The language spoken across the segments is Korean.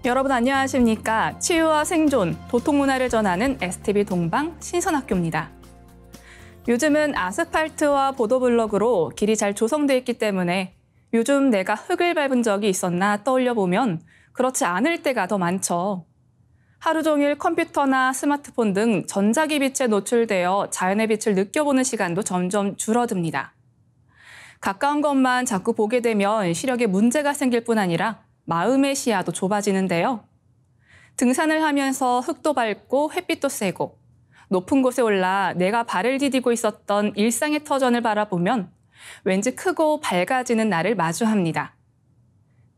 여러분 안녕하십니까? 치유와 생존, 도통문화를 전하는 STV 동방 신선학교입니다. 요즘은 아스팔트와 보도블럭으로 길이 잘 조성돼 있기 때문에 요즘 내가 흙을 밟은 적이 있었나 떠올려보면 그렇지 않을 때가 더 많죠. 하루 종일 컴퓨터나 스마트폰 등 전자기 빛에 노출되어 자연의 빛을 느껴보는 시간도 점점 줄어듭니다. 가까운 것만 자꾸 보게 되면 시력에 문제가 생길 뿐 아니라 마음의 시야도 좁아지는데요. 등산을 하면서 흙도 밟고 햇빛도 쐬고 높은 곳에 올라 내가 발을 디디고 있었던 일상의 터전을 바라보면 왠지 크고 밝아지는 날을 마주합니다.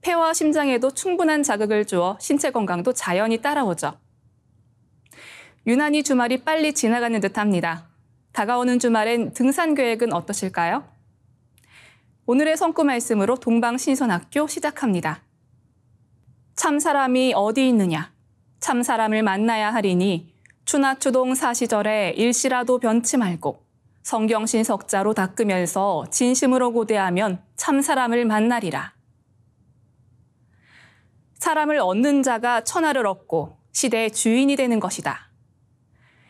폐와 심장에도 충분한 자극을 주어 신체 건강도 자연히 따라오죠. 유난히 주말이 빨리 지나가는 듯합니다. 다가오는 주말엔 등산 계획은 어떠실까요? 오늘의 성구 말씀으로 동방신선학교 시작합니다. 참 사람이 어디 있느냐? 참 사람을 만나야 하리니 추나추동 사시절에 일시라도 변치 말고 성경신 석자로 닦으면서 진심으로 고대하면 참 사람을 만나리라. 사람을 얻는 자가 천하를 얻고 시대의 주인이 되는 것이다.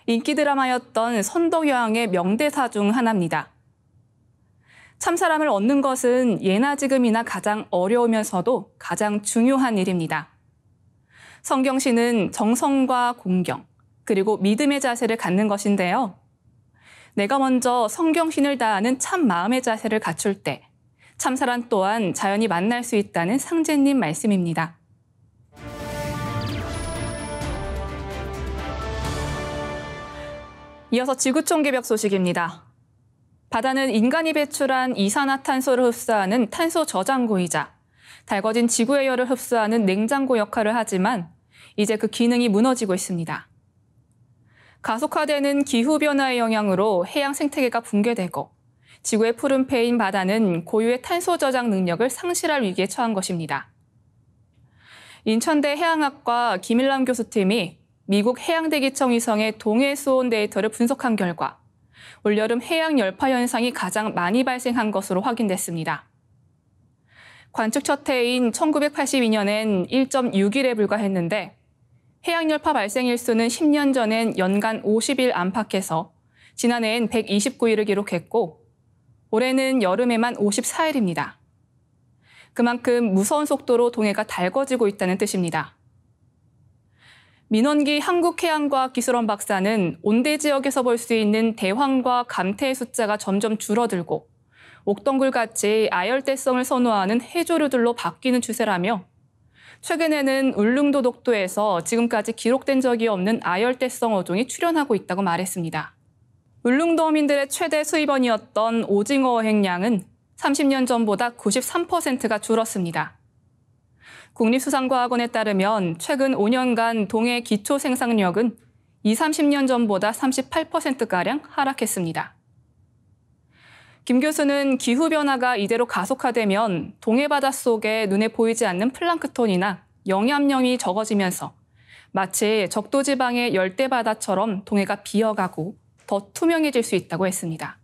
인기 드라마였던 선덕여왕의 명대사 중 하나입니다. 참 사람을 얻는 것은 예나 지금이나 가장 어려우면서도 가장 중요한 일입니다. 성경신은 정성과 공경, 그리고 믿음의 자세를 갖는 것인데요. 내가 먼저 성경신을 다하는 참 마음의 자세를 갖출 때 참사람 또한 자연히 만날 수 있다는 상제님 말씀입니다. 이어서 지구촌 개벽 소식입니다. 바다는 인간이 배출한 이산화탄소를 흡수하는 탄소 저장고이자 달궈진 지구의 열을 흡수하는 냉장고 역할을 하지만 이제 그 기능이 무너지고 있습니다. 가속화되는 기후변화의 영향으로 해양 생태계가 붕괴되고 지구의 푸른 패인 바다는 고유의 탄소 저장 능력을 상실할 위기에 처한 것입니다. 인천대 해양학과 김일남 교수팀이 미국 해양대기청 위성의 동해 수온 데이터를 분석한 결과 올여름 해양 열파 현상이 가장 많이 발생한 것으로 확인됐습니다. 관측 첫 해인 1982년엔 1.6일에 불과했는데 해양 열파 발생 일수는 10년 전엔 연간 50일 안팎에서 지난해엔 129일을 기록했고 올해는 여름에만 54일입니다. 그만큼 무서운 속도로 동해가 달궈지고 있다는 뜻입니다. 민원기 한국해양과학기술원 박사는 온대 지역에서 볼 수 있는 대황과 감태의 숫자가 점점 줄어들고 옥덩굴같이 아열대성을 선호하는 해조류들로 바뀌는 추세라며 최근에는 울릉도 독도에서 지금까지 기록된 적이 없는 아열대성 어종이 출현하고 있다고 말했습니다. 울릉도민들의 최대 수입원이었던 오징어 어획량은 30년 전보다 93%가 줄었습니다. 국립수산과학원에 따르면 최근 5년간 동해 기초 생산력은 30년 전보다 38%가량 하락했습니다. 김 교수는 기후변화가 이대로 가속화되면 동해 바닷속에 눈에 보이지 않는 플랑크톤이나 영양염이 적어지면서 마치 적도지방의 열대바다처럼 동해가 비어가고 더 투명해질 수 있다고 했습니다.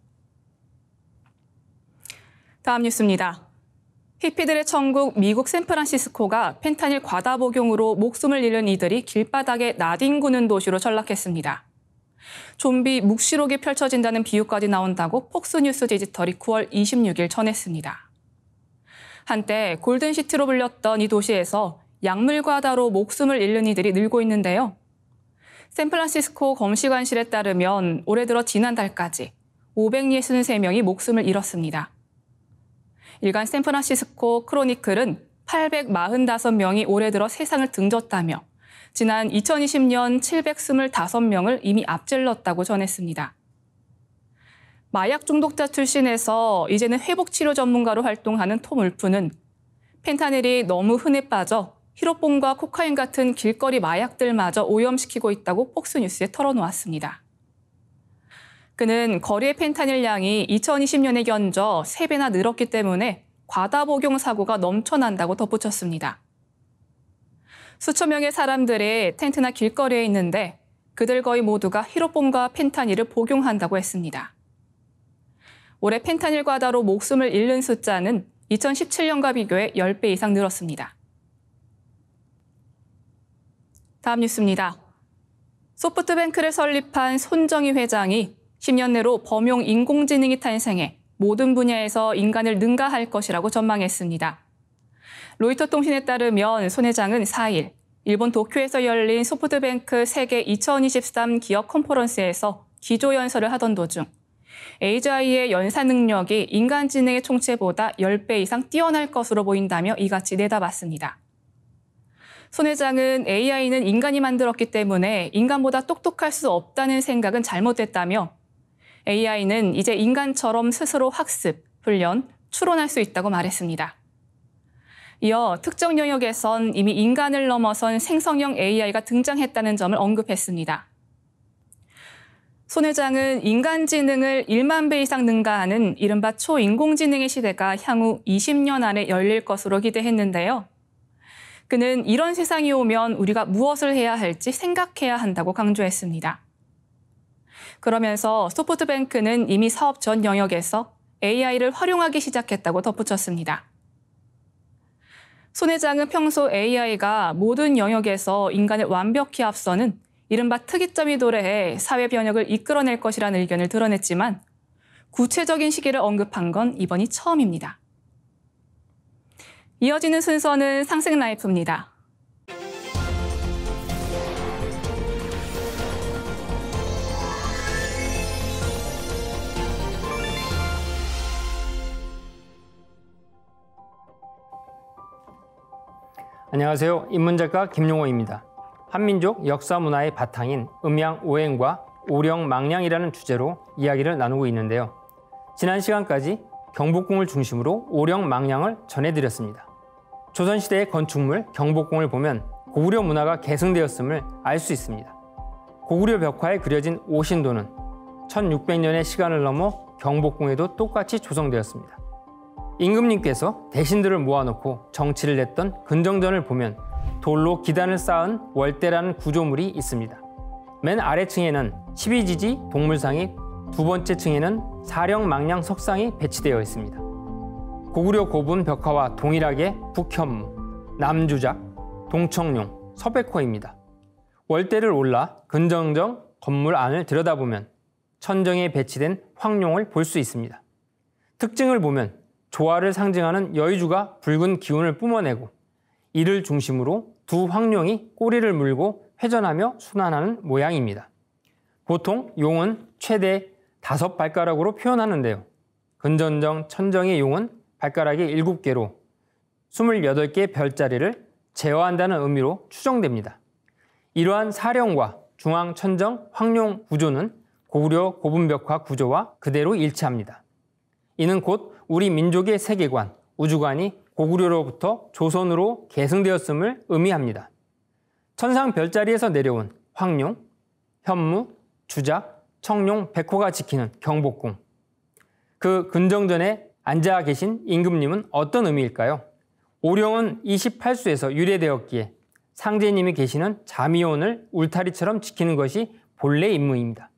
다음 뉴스입니다. 히피들의 천국 미국 샌프란시스코가 펜타닐 과다 복용으로 목숨을 잃은 이들이 길바닥에 나뒹구는 도시로 전락했습니다. 좀비 묵시록이 펼쳐진다는 비유까지 나온다고 폭스뉴스 디지털이 9월 26일 전했습니다. 한때 골든시티로 불렸던 이 도시에서 약물 과다로 목숨을 잃는 이들이 늘고 있는데요. 샌프란시스코 검시관실에 따르면 올해 들어 지난달까지 563명이 목숨을 잃었습니다. 일간 샌프란시스코 크로니클은 845명이 올해 들어 세상을 등졌다며 지난 2020년 725명을 이미 앞질렀다고 전했습니다. 마약 중독자 출신에서 이제는 회복치료 전문가로 활동하는 톰 울프는 펜타닐이 너무 흔해 빠져 히로뽕과 코카인 같은 길거리 마약들마저 오염시키고 있다고 폭스뉴스에 털어놓았습니다. 그는 거리의 펜타닐 양이 2020년에 견저 3배나 늘었기 때문에 과다 복용 사고가 넘쳐난다고 덧붙였습니다. 수천 명의 사람들이 텐트나 길거리에 있는데 그들 거의 모두가 히로뽕과 펜타닐을 복용한다고 했습니다. 올해 펜타닐 과다로 목숨을 잃는 숫자는 2017년과 비교해 10배 이상 늘었습니다. 다음 뉴스입니다. 소프트뱅크를 설립한 손정희 회장이 10년 내로 범용 인공지능이 탄생해 모든 분야에서 인간을 능가할 것이라고 전망했습니다. 로이터 통신에 따르면 손 회장은 4일 일본 도쿄에서 열린 소프트뱅크 세계 2023 기업 컨퍼런스에서 기조연설을 하던 도중 AGI의 연사 능력이 인간지능의 총체보다 10배 이상 뛰어날 것으로 보인다며 이같이 내다봤습니다. 손 회장은 AI는 인간이 만들었기 때문에 인간보다 똑똑할 수 없다는 생각은 잘못됐다며 AI는 이제 인간처럼 스스로 학습, 훈련, 추론할 수 있다고 말했습니다. 이어 특정 영역에선 이미 인간을 넘어선 생성형 AI가 등장했다는 점을 언급했습니다. 손 회장은 인간지능을 1만 배 이상 능가하는 이른바 초인공지능의 시대가 향후 20년 안에 열릴 것으로 기대했는데요. 그는 이런 세상이 오면 우리가 무엇을 해야 할지 생각해야 한다고 강조했습니다. 그러면서 소프트뱅크는 이미 사업 전 영역에서 AI를 활용하기 시작했다고 덧붙였습니다. 손 회장은 평소 AI가 모든 영역에서 인간을 완벽히 앞서는 이른바 특이점이 도래해 사회 변혁을 이끌어낼 것이라는 의견을 드러냈지만 구체적인 시기를 언급한 건 이번이 처음입니다. 이어지는 순서는 상생라이프입니다. 안녕하세요. 인문작가 김용호입니다. 한민족 역사 문화의 바탕인 음양 오행과 오령 망량이라는 주제로 이야기를 나누고 있는데요. 지난 시간까지 경복궁을 중심으로 오령 망량을 전해드렸습니다. 조선시대의 건축물 경복궁을 보면 고구려 문화가 계승되었음을 알 수 있습니다. 고구려 벽화에 그려진 오신도는 1600년의 시간을 넘어 경복궁에도 똑같이 조성되었습니다. 임금님께서 대신들을 모아놓고 정치를 냈던 근정전을 보면 돌로 기단을 쌓은 월대라는 구조물이 있습니다. 맨 아래층에는 12지지 동물상이, 두 번째 층에는 사령망량 석상이 배치되어 있습니다. 고구려 고분 벽화와 동일하게 북현무, 남주작, 동청룡, 서백호입니다. 월대를 올라 근정정 건물 안을 들여다보면 천정에 배치된 황룡을 볼 수 있습니다. 특징을 보면 조화를 상징하는 여의주가 붉은 기운을 뿜어내고 이를 중심으로 두 황룡이 꼬리를 물고 회전하며 순환하는 모양입니다. 보통 용은 최대 5발가락으로 표현하는데요. 근정정 천정의 용은 발가락이 7개로 28개의 별자리를 제어한다는 의미로 추정됩니다. 이러한 사령과 중앙 천정 황룡 구조는 고구려 고분벽화 구조와 그대로 일치합니다. 이는 곧 우리 민족의 세계관, 우주관이 고구려로부터 조선으로 계승되었음을 의미합니다. 천상 별자리에서 내려온 황룡, 현무, 주작, 청룡, 백호가 지키는 경복궁. 그 근정전에 앉아 계신 임금님은 어떤 의미일까요? 오령은 28수에서 유래되었기에 상제님이 계시는 자미원을 울타리처럼 지키는 것이 본래 임무입니다.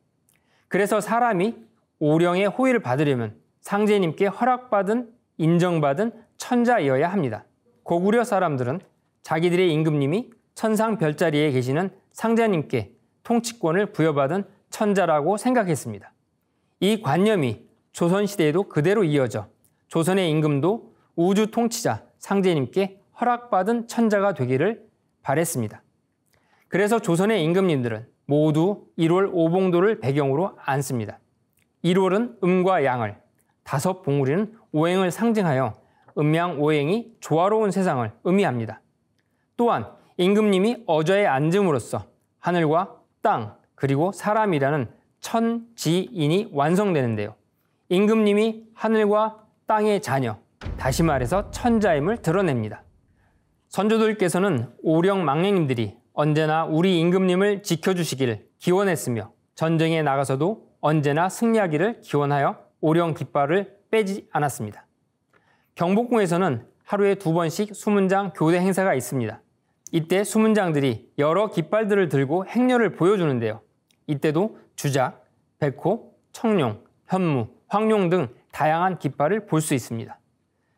그래서 사람이 오령의 호의를 받으려면 상제님께 허락받은, 인정받은 천자이어야 합니다. 고구려 사람들은 자기들의 임금님이 천상 별자리에 계시는 상제님께 통치권을 부여받은 천자라고 생각했습니다. 이 관념이 조선시대에도 그대로 이어져 조선의 임금도 우주 통치자 상제님께 허락받은 천자가 되기를 바랬습니다. 그래서 조선의 임금님들은 모두 1월 오봉도를 배경으로 앉습니다. 1월은 음과 양을, 5 봉우리는 오행을 상징하여 음양오행이 조화로운 세상을 의미합니다. 또한 임금님이 어저에 앉음으로써 하늘과 땅 그리고 사람이라는 천지인이 완성되는데요. 임금님이 하늘과 땅의 자녀, 다시 말해서 천자임을 드러냅니다. 선조들께서는 오령 망령님들이 언제나 우리 임금님을 지켜주시길 기원했으며 전쟁에 나가서도 언제나 승리하기를 기원하여 오령 깃발을 빼지 않았습니다. 경복궁에서는 하루에 2번씩 수문장 교대 행사가 있습니다. 이때 수문장들이 여러 깃발들을 들고 행렬을 보여주는데요. 이때도 주작, 백호, 청룡, 현무, 황룡 등 다양한 깃발을 볼 수 있습니다.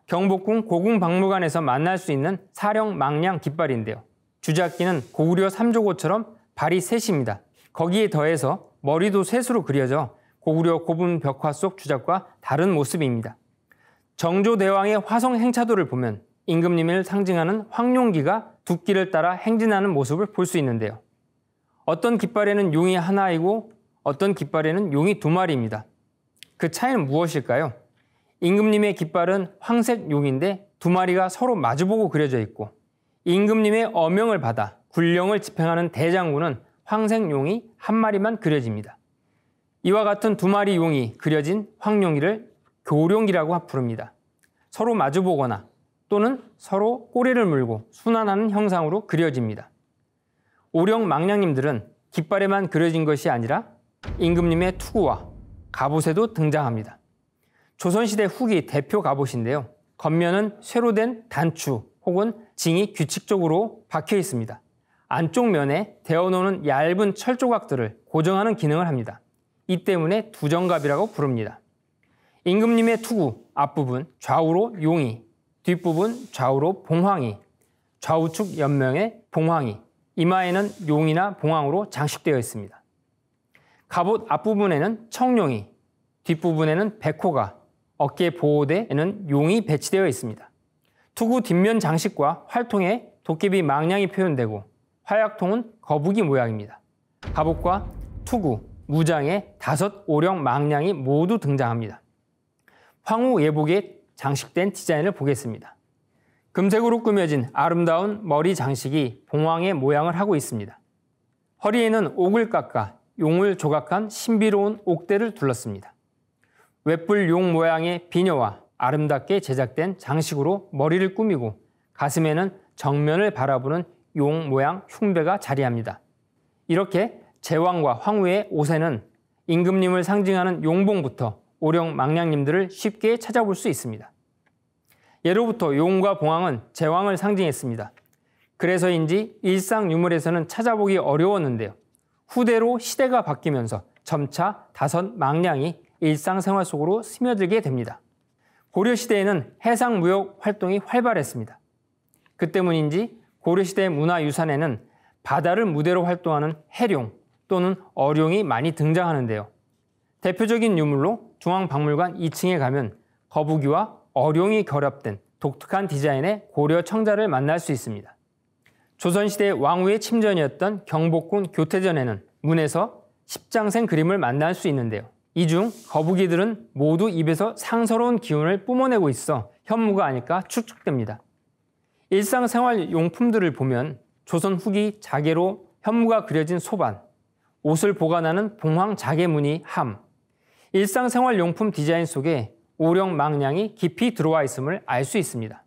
경복궁 고궁박물관에서 만날 수 있는 사령 망량 깃발인데요. 주작기는 고구려 삼조고처럼 발이 셋입니다. 거기에 더해서 머리도 셋으로 그려져 고구려 고분 벽화 속 주작과 다른 모습입니다. 정조대왕의 화성 행차도를 보면 임금님을 상징하는 황룡기가 둑기를 따라 행진하는 모습을 볼 수 있는데요. 어떤 깃발에는 용이 하나이고 어떤 깃발에는 용이 두 마리입니다. 그 차이는 무엇일까요? 임금님의 깃발은 황색 용인데 두 마리가 서로 마주보고 그려져 있고, 임금님의 어명을 받아 군령을 집행하는 대장군은 황색 용이 한 마리만 그려집니다. 이와 같은 두 마리 용이 그려진 황룡기를 교룡기라고 부릅니다. 서로 마주보거나 또는 서로 꼬리를 물고 순환하는 형상으로 그려집니다. 오령 망량님들은 깃발에만 그려진 것이 아니라 임금님의 투구와 갑옷에도 등장합니다. 조선시대 후기 대표 갑옷인데요. 겉면은 쇠로 된 단추 혹은 징이 규칙적으로 박혀 있습니다. 안쪽 면에 대어놓는 얇은 철 조각들을 고정하는 기능을 합니다. 이 때문에 두정갑이라고 부릅니다. 임금님의 투구 앞부분 좌우로 용이, 뒷부분 좌우로 봉황이, 좌우측 옆면에 봉황이, 이마에는 용이나 봉황으로 장식되어 있습니다. 갑옷 앞부분에는 청룡이, 뒷부분에는 백호가, 어깨 보호대에는 용이 배치되어 있습니다. 투구 뒷면 장식과 활통에 도깨비 망량이 표현되고 화약통은 거북이 모양입니다. 갑옷과 투구, 무장에 5 오령 망량이 모두 등장합니다. 황후 예복에 장식된 디자인을 보겠습니다. 금색으로 꾸며진 아름다운 머리 장식이 봉황의 모양을 하고 있습니다. 허리에는 옥을 깎아 용을 조각한 신비로운 옥대를 둘렀습니다. 웹불 용 모양의 비녀와 아름답게 제작된 장식으로 머리를 꾸미고 가슴에는 정면을 바라보는 용 모양 흉배가 자리합니다. 이렇게 제왕과 황후의 옷에는 임금님을 상징하는 용봉부터 오령 망량님들을 쉽게 찾아볼 수 있습니다. 예로부터 용과 봉황은 제왕을 상징했습니다. 그래서인지 일상 유물에서는 찾아보기 어려웠는데요. 후대로 시대가 바뀌면서 점차 5 망량이 일상생활 속으로 스며들게 됩니다. 고려시대에는 해상무역 활동이 활발했습니다. 그 때문인지 고려시대 문화유산에는 바다를 무대로 활동하는 해룡 또는 어룡이 많이 등장하는데요. 대표적인 유물로 중앙박물관 2층에 가면 거북이와 어룡이 결합된 독특한 디자인의 고려 청자를 만날 수 있습니다. 조선시대 왕후의 침전이었던 경복궁 교태전에는 문에서 십장생 그림을 만날 수 있는데요. 이 중 거북이들은 모두 입에서 상서로운 기운을 뿜어내고 있어 현무가 아닐까 추측됩니다. 일상생활 용품들을 보면 조선 후기 자개로 현무가 그려진 소반, 옷을 보관하는 봉황 자개무늬 함, 일상생활 용품 디자인 속에 오령 망량이 깊이 들어와 있음을 알 수 있습니다.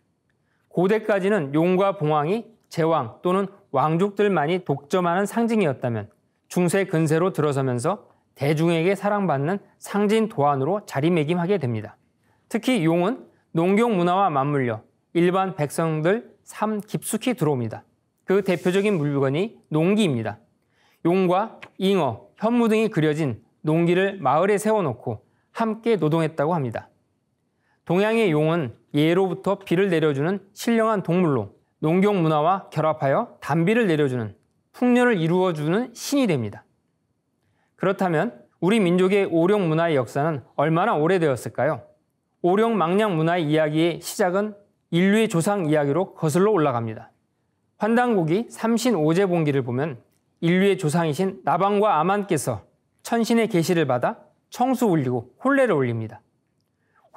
고대까지는 용과 봉황이 제왕 또는 왕족들만이 독점하는 상징이었다면 중세 근세로 들어서면서 대중에게 사랑받는 상징 도안으로 자리매김하게 됩니다. 특히 용은 농경 문화와 맞물려 일반 백성들 삶 깊숙이 들어옵니다. 그 대표적인 물건이 농기입니다. 용과 잉어, 현무 등이 그려진 농기를 마을에 세워놓고 함께 노동했다고 합니다. 동양의 용은 예로부터 비를 내려주는 신령한 동물로 농경 문화와 결합하여 단비를 내려주는 풍년을 이루어주는 신이 됩니다. 그렇다면 우리 민족의 오령 문화의 역사는 얼마나 오래되었을까요? 오령 망량 문화의 이야기의 시작은 인류의 조상 이야기로 거슬러 올라갑니다. 환단고기 삼신오제봉기를 보면 인류의 조상이신 나방과 아만께서 천신의 계시를 받아 청수 올리고 혼례를 올립니다.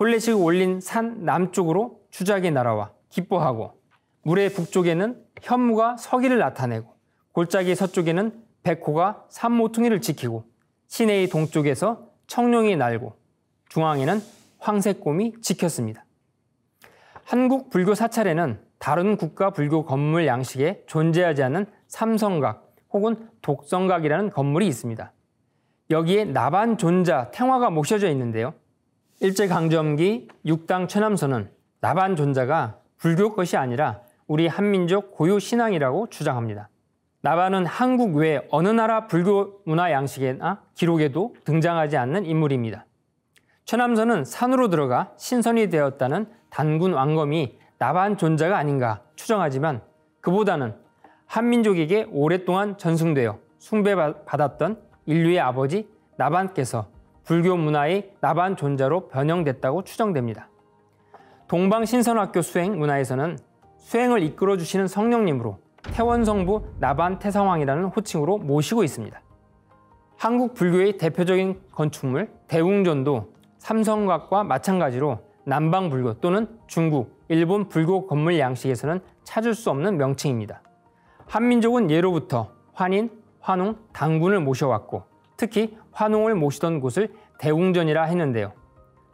혼례식 올린 산 남쪽으로 주작이 날아와 기뻐하고 물의 북쪽에는 현무가 서기를 나타내고 골짜기 서쪽에는 백호가 산모퉁이를 지키고 시내의 동쪽에서 청룡이 날고 중앙에는 황색곰이 지켰습니다. 한국 불교 사찰에는 다른 국가 불교 건물 양식에 존재하지 않는 삼성각 혹은 독성각이라는 건물이 있습니다. 여기에 나반존자 탱화가 모셔져 있는데요. 일제강점기 육당 최남선은 나반존자가 불교 것이 아니라 우리 한민족 고유 신앙이라고 주장합니다. 나반은 한국 외 어느 나라 불교 문화 양식이나 기록에도 등장하지 않는 인물입니다. 최남선은 산으로 들어가 신선이 되었다는 단군 왕검이 나반존자가 아닌가 추정하지만 그보다는 한민족에게 오랫동안 전승되어 숭배받았던 인류의 아버지 나반께서 불교 문화의 나반 존자로 변형됐다고 추정됩니다. 동방신선학교 수행 문화에서는 수행을 이끌어주시는 성령님으로 태원성부 나반태상왕이라는 호칭으로 모시고 있습니다. 한국 불교의 대표적인 건축물 대웅전도 삼성각과 마찬가지로 남방불교 또는 중국, 일본 불교 건물 양식에서는 찾을 수 없는 명칭입니다. 한민족은 예로부터 환인, 환웅, 당군을 모셔왔고 특히 환웅을 모시던 곳을 대웅전이라 했는데요.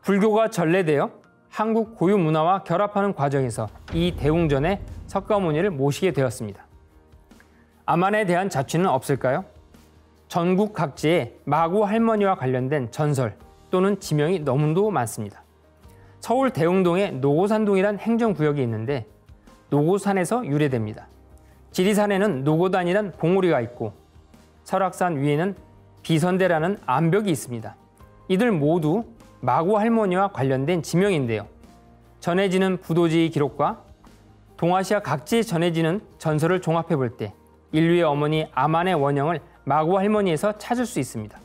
불교가 전래되어 한국 고유 문화와 결합하는 과정에서 이 대웅전에 석가모니를 모시게 되었습니다. 아만에 대한 자취는 없을까요? 전국 각지에 마구 할머니와 관련된 전설 또는 지명이 너무도 많습니다. 서울 대웅동에 노고산동이란 행정구역이 있는데 노고산에서 유래됩니다. 지리산에는 노고단이란 봉우리가 있고 설악산 위에는 비선대라는 암벽이 있습니다. 이들 모두 마구 할머니와 관련된 지명인데요. 전해지는 부도지의 기록과 동아시아 각지에 전해지는 전설을 종합해 볼 때 인류의 어머니 아만의 원형을 마구 할머니에서 찾을 수 있습니다.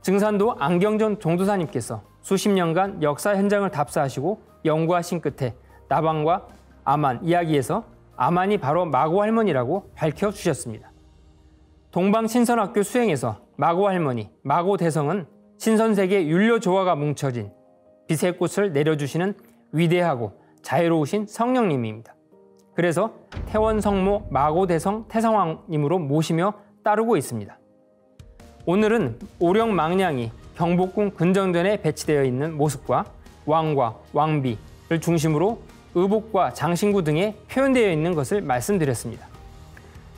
증산도 안경전 종도사님께서 수십 년간 역사 현장을 답사하시고 연구하신 끝에 나반과 아만 이야기에서 아만이 바로 마구 할머니라고 밝혀주셨습니다. 동방신선학교 수행에서 마구 할머니, 마고 대성은 신선세계 율료조화가 뭉쳐진 빛의 꽃을 내려주시는 위대하고 자유로우신 성령님입니다. 그래서 태원성모 마고대성 태상왕님으로 모시며 따르고 있습니다. 오늘은 오령망량이 경복궁 근정전에 배치되어 있는 모습과 왕과 왕비를 중심으로 의복과 장신구 등에 표현되어 있는 것을 말씀드렸습니다.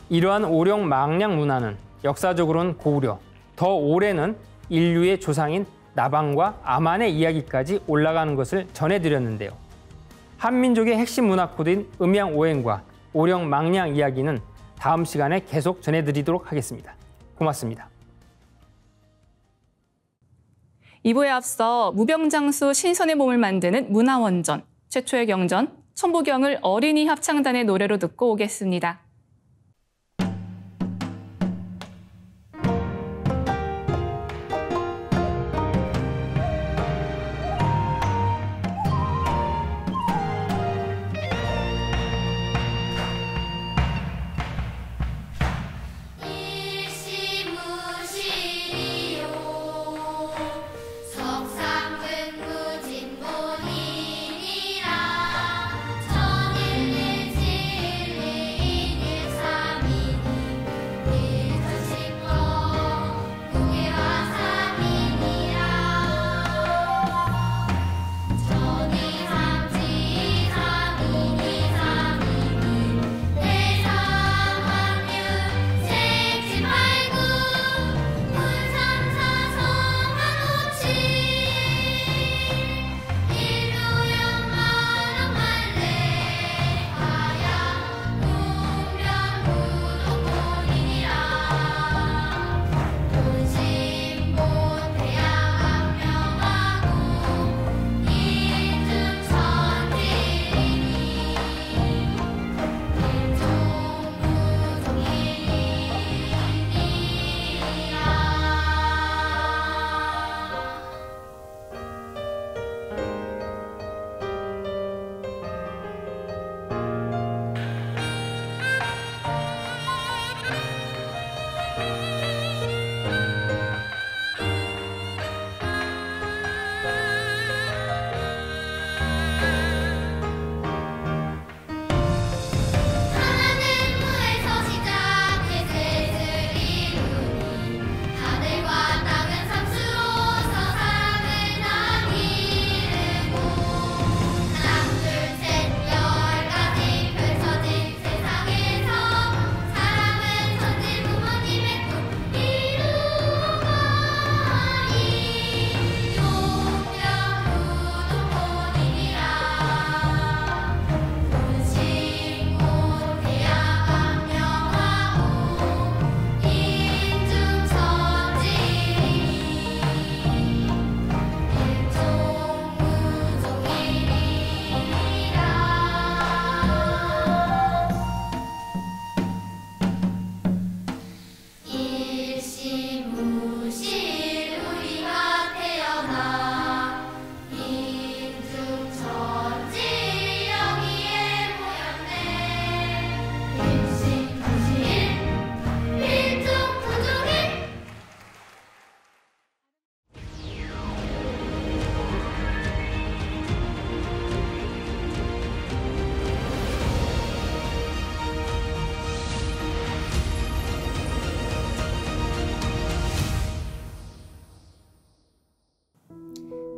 이러한 오령망량 문화는 역사적으로는 고구려, 더 오래는 인류의 조상인 나반과 아만의 이야기까지 올라가는 것을 전해드렸는데요. 한민족의 핵심 문화 코드인 음양오행과 오령망량 이야기는 다음 시간에 계속 전해드리도록 하겠습니다. 고맙습니다. 2부에 앞서 무병장수 신선의 몸을 만드는 문화원전, 최초의 경전, 천부경을 어린이 합창단의 노래로 듣고 오겠습니다. 석상근무진본인이라 천일일진리인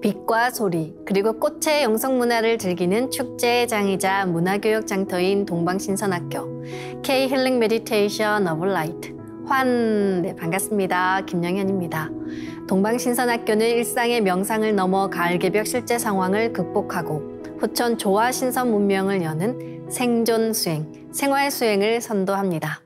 빛과 소리, 그리고 꽃의 영성문화를 즐기는 축제의 장이자 문화교육 장터인 동방신선학교 K-힐링 메디테이션 오브 라이트 네, 반갑습니다. 김영현입니다. 동방신선학교는 일상의 명상을 넘어 가을개벽 실제 상황을 극복하고 후천 조화 신선 문명을 여는 생존 수행, 생활 수행을 선도합니다.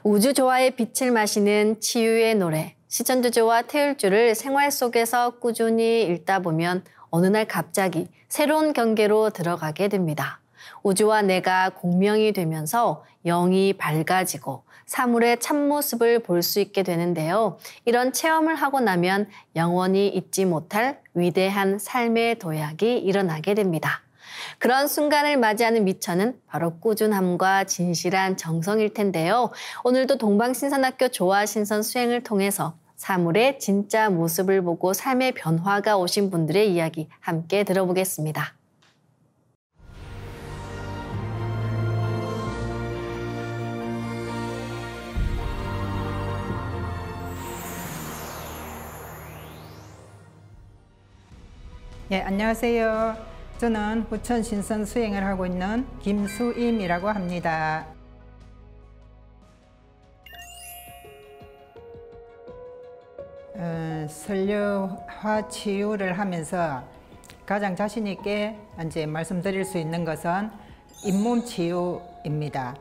우주 조화의 빛을 마시는 치유의 노래, 시전주제와 태율주를 생활 속에서 꾸준히 읽다 보면 어느 날 갑자기 새로운 경계로 들어가게 됩니다. 우주와 내가 공명이 되면서 영이 밝아지고 사물의 참모습을 볼 수 있게 되는데요. 이런 체험을 하고 나면 영원히 잊지 못할 위대한 삶의 도약이 일어나게 됩니다. 그런 순간을 맞이하는 미천은 바로 꾸준함과 진실한 정성일 텐데요. 오늘도 동방신선학교 조화신선 수행을 통해서 사물의 진짜 모습을 보고 삶의 변화가 오신 분들의 이야기 함께 들어보겠습니다. 예, 안녕하세요. 저는 후천 신선 수행을 하고 있는 김수임이라고 합니다. 설료화 치유를 하면서 가장 자신 있게 이제 말씀드릴 수 있는 것은 잇몸 치유입니다.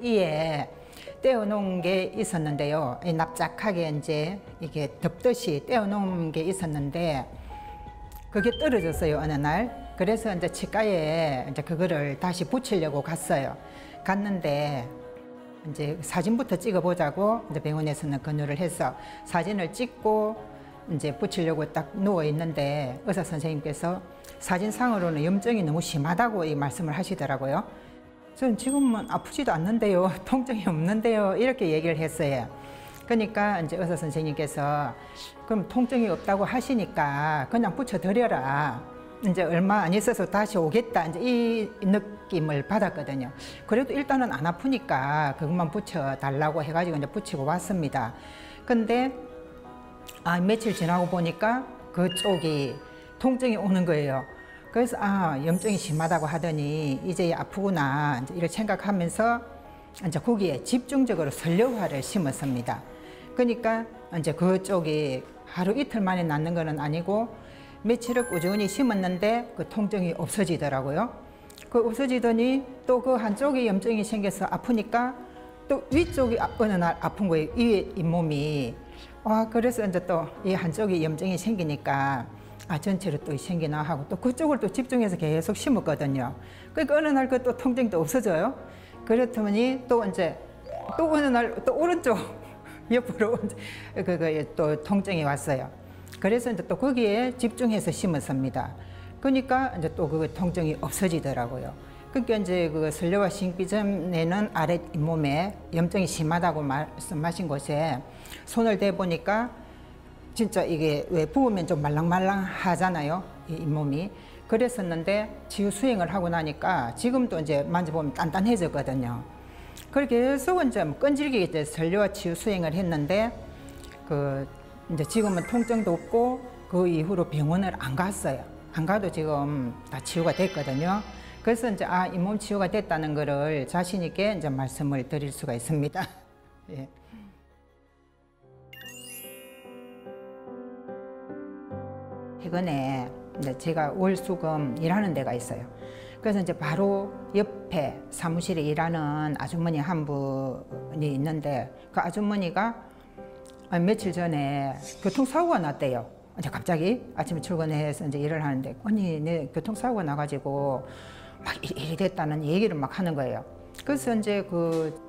이에 떼어놓은 게 있었는데요. 납작하게 이제 이게 덮듯이 떼어놓은 게 있었는데 그게 떨어졌어요, 어느 날. 그래서 이제 치과에 이제 그거를 다시 붙이려고 갔어요. 갔는데 이제 사진부터 찍어보자고 이제 병원에서는 권유를 해서 사진을 찍고 이제 붙이려고 딱 누워 있는데 의사 선생님께서 사진상으로는 염증이 너무 심하다고 이 말씀을 하시더라고요. 저는 지금은 아프지도 않는데요, 통증이 없는데요, 이렇게 얘기를 했어요. 그러니까 이제 의사 선생님께서 그럼 통증이 없다고 하시니까 그냥 붙여드려라. 이제 얼마 안 있어서 다시 오겠다. 이제 이 느낌을 받았거든요. 그래도 일단은 안 아프니까 그것만 붙여달라고 해가지고 이제 붙이고 왔습니다. 근데 며칠 지나고 보니까 그쪽이 통증이 오는 거예요. 그래서 염증이 심하다고 하더니 이제 아프구나 이제 이렇게 생각하면서 이제 거기에 집중적으로 설료화를 심었습니다. 그러니까 이제 그쪽이 하루 이틀 만에 낫는 거는 아니고 며칠을 꾸준히 심었는데 그 통증이 없어지더라고요. 그 없어지더니 또 그 한쪽이 염증이 생겨서 아프니까 또 위쪽이 어느 날 아픈 거예요. 위에 잇몸이. 그래서 이제 또 이 한쪽이 염증이 생기니까 전체로 또 생기나 하고 또 그쪽을 또 집중해서 계속 심었거든요. 그러니까 어느 날 그 또 통증이 또 없어져요. 그렇더니 또 이제 또 어느 날 또 오른쪽 옆으로 또 통증이 왔어요. 그래서 이제 또 거기에 집중해서 심었습니다. 그러니까 이제 또 그 통증이 없어지더라고요. 그러니까 이제 그 설료화 심기 전에는 아래 잇몸에 염증이 심하다고 말씀하신 곳에 손을 대보니까 진짜 이게 왜 부으면 좀 말랑말랑 하잖아요, 이 잇몸이. 그랬었는데 치유 수행을 하고 나니까 지금도 이제 만져보면 단단해졌거든요. 그렇게 계속 이제 끈질기게 이제 설료화 치유 수행을 했는데 이제 지금은 통증도 없고 그 이후로 병원을 안 갔어요. 안 가도 지금 다 치유가 됐거든요. 그래서 이제 잇몸 치유가 됐다는 거를 자신 있게 이제 말씀을 드릴 수가 있습니다. 예. 최근에 이제 제가 월수금 일하는 데가 있어요. 그래서 이제 바로 옆에 사무실에 일하는 아주머니 한 분이 있는데 그 아주머니가 며칠 전에 교통사고가 났대요. 이제 갑자기 아침에 출근해서 이제 일을 하는데 언니 내 교통사고가 나가지고 막 일이 됐다는 얘기를 막 하는 거예요. 그래서 이제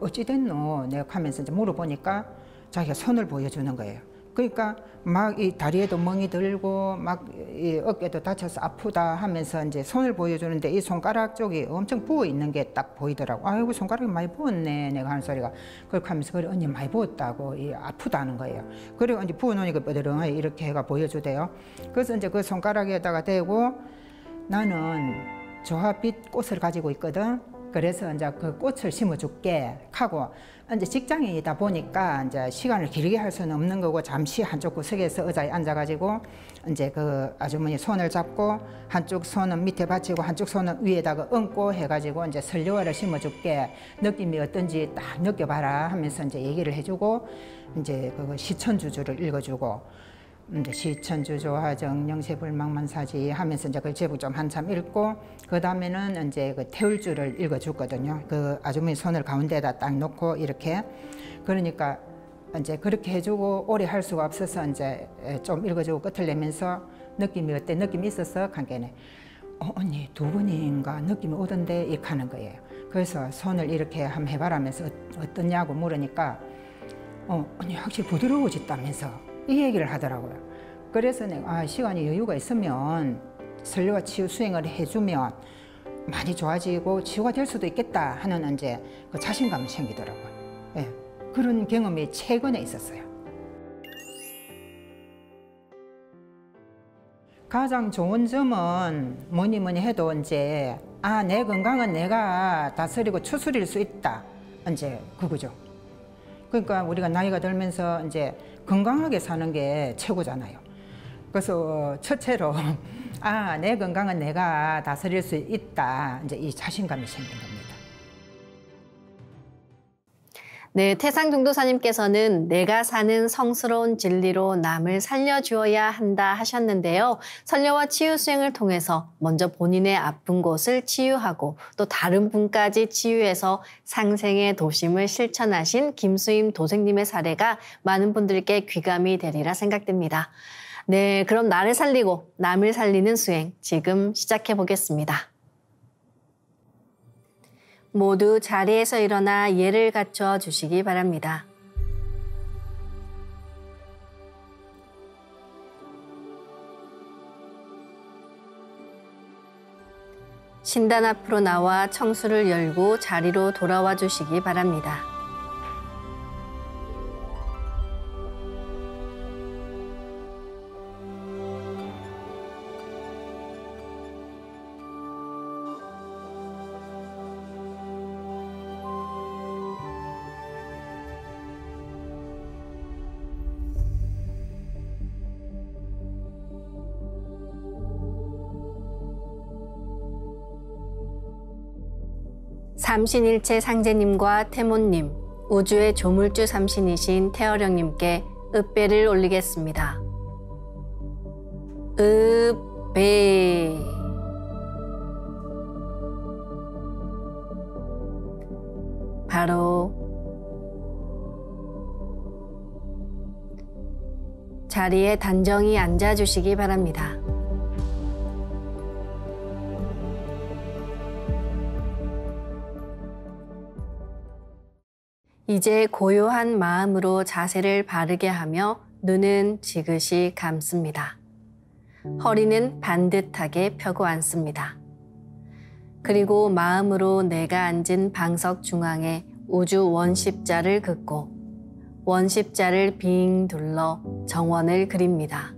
어찌 됐노 내가 하면서 이제 물어보니까 자기가 손을 보여주는 거예요. 그러니까 막 이 다리에도 멍이 들고 막 이 어깨도 다쳐서 아프다 하면서 이제 손을 보여주는데 이 손가락 쪽이 엄청 부어 있는 게 딱 보이더라고. 아이고 손가락이 많이 부었네 내가 하는 소리가. 그렇게 하면서 그래 언니 많이 부었다고 이 아프다는 거예요. 그리고 이제 부어놓으니까 뻐드렁하게 이렇게 해가 보여주대요. 그래서 이제 그 손가락에다가 대고 나는 조화빛 꽃을 가지고 있거든. 그래서 이제 그 꽃을 심어줄게 하고 이제 직장인이다 보니까 이제 시간을 길게 할 수는 없는 거고 잠시 한쪽 구석에서 의자에 앉아가지고 이제 그 아주머니 손을 잡고 한쪽 손은 밑에 받치고 한쪽 손은 위에다가 얹고 해가지고 이제 설료화를 심어줄게 느낌이 어떤지 딱 느껴봐라 하면서 이제 얘기를 해주고 이제 그 시천주주를 읽어주고 이제 시천주조 화정 영세불망만사지 하면서 이제 그 제목 좀 한참 읽고 그 다음에는 이제 그 태울주를 읽어줬거든요. 그 아주머니 손을 가운데다 딱 놓고 이렇게 그러니까 이제 그렇게 해주고 오래 할 수가 없어서 이제 좀 읽어주고 끝을 내면서 느낌이 어때? 느낌이 있었어? 관계네. 언니 두 번인가 느낌이 오던데 이렇게 하는 거예요. 그래서 손을 이렇게 한번 해봐라면서 어떠냐고 물으니까 언니 확실히 부드러워졌다면서 이 얘기를 하더라고요. 그래서 내가 시간이 여유가 있으면 설료와 치유 수행을 해주면 많이 좋아지고 치유가 될 수도 있겠다 하는 이제 그 자신감이 생기더라고요. 예, 그런 경험이 최근에 있었어요. 가장 좋은 점은 뭐니 해도 이제 내 건강은 내가 다스리고 추스릴 수 있다. 이제 그거죠. 그러니까 우리가 나이가 들면서 이제 건강하게 사는 게 최고잖아요. 그래서 첫째로 내 건강은 내가 다스릴 수 있다. 이제 이 자신감이 생긴 겁니다. 네, 태상중도사님께서는 내가 사는 성스러운 진리로 남을 살려주어야 한다 하셨는데요. 설료와 치유 수행을 통해서 먼저 본인의 아픈 곳을 치유하고 또 다른 분까지 치유해서 상생의 도심을 실천하신 김수임 도생님의 사례가 많은 분들께 귀감이 되리라 생각됩니다. 네, 그럼 나를 살리고 남을 살리는 수행 지금 시작해 보겠습니다. 모두 자리에서 일어나 예를 갖춰 주시기 바랍니다. 신단 앞으로 나와 청수를 열고 자리로 돌아와 주시기 바랍니다. 삼신일체 상제님과 태모님, 우주의 조물주 삼신이신 태어령님께 읍배를 올리겠습니다. 읍배. 바로 자리에 단정히 앉아주시기 바랍니다. 이제 고요한 마음으로 자세를 바르게 하며 눈은 지그시 감습니다. 허리는 반듯하게 펴고 앉습니다. 그리고 마음으로 내가 앉은 방석 중앙에 우주 원십자를 긋고 원십자를 빙 둘러 정원을 그립니다.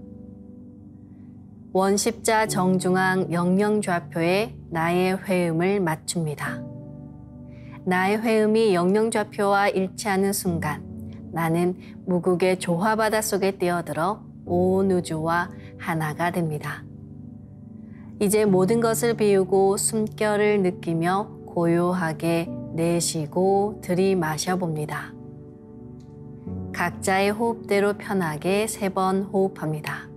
원십자 정중앙 영영좌표에 나의 회음을 맞춥니다. 나의 회음이 영영좌표와 일치하는 순간 나는 무국의 조화바다 속에 뛰어들어 온 우주와 하나가 됩니다. 이제 모든 것을 비우고 숨결을 느끼며 고요하게 내쉬고 들이마셔 봅니다. 각자의 호흡대로 편하게 3번 호흡합니다.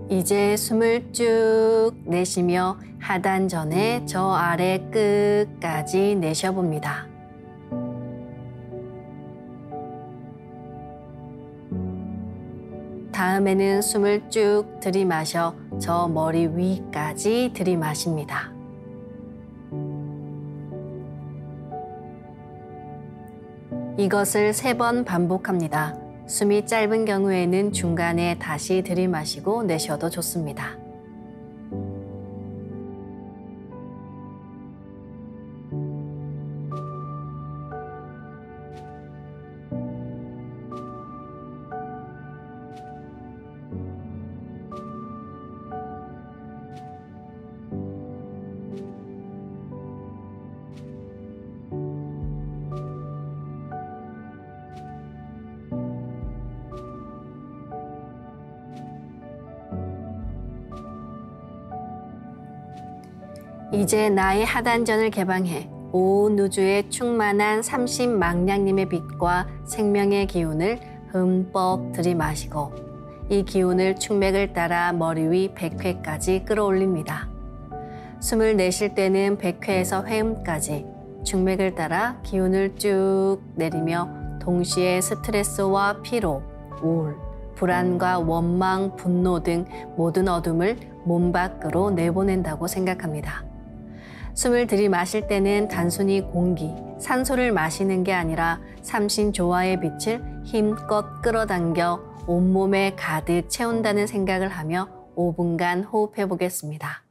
이제 숨을 쭉 내쉬며 하단 전에 저 아래 끝까지 내쉬어봅니다. 다음에는 숨을 쭉 들이마셔 저 머리 위까지 들이마십니다. 이것을 3번 반복합니다. 숨이 짧은 경우에는 중간에 다시 들이마시고 내쉬어도 좋습니다. 이제 나의 하단전을 개방해 온 우주에 충만한 30망량님의 빛과 생명의 기운을 흠뻑 들이마시고 이 기운을 충맥을 따라 머리 위 100회까지 끌어올립니다. 숨을 내쉴 때는 100회에서 회음까지 충맥을 따라 기운을 쭉 내리며 동시에 스트레스와 피로, 우울, 불안과 원망, 분노 등 모든 어둠을 몸 밖으로 내보낸다고 생각합니다. 숨을 들이마실 때는 단순히 공기, 산소를 마시는 게 아니라 삼신조화의 빛을 힘껏 끌어당겨 온몸에 가득 채운다는 생각을 하며 5분간 호흡해 보겠습니다.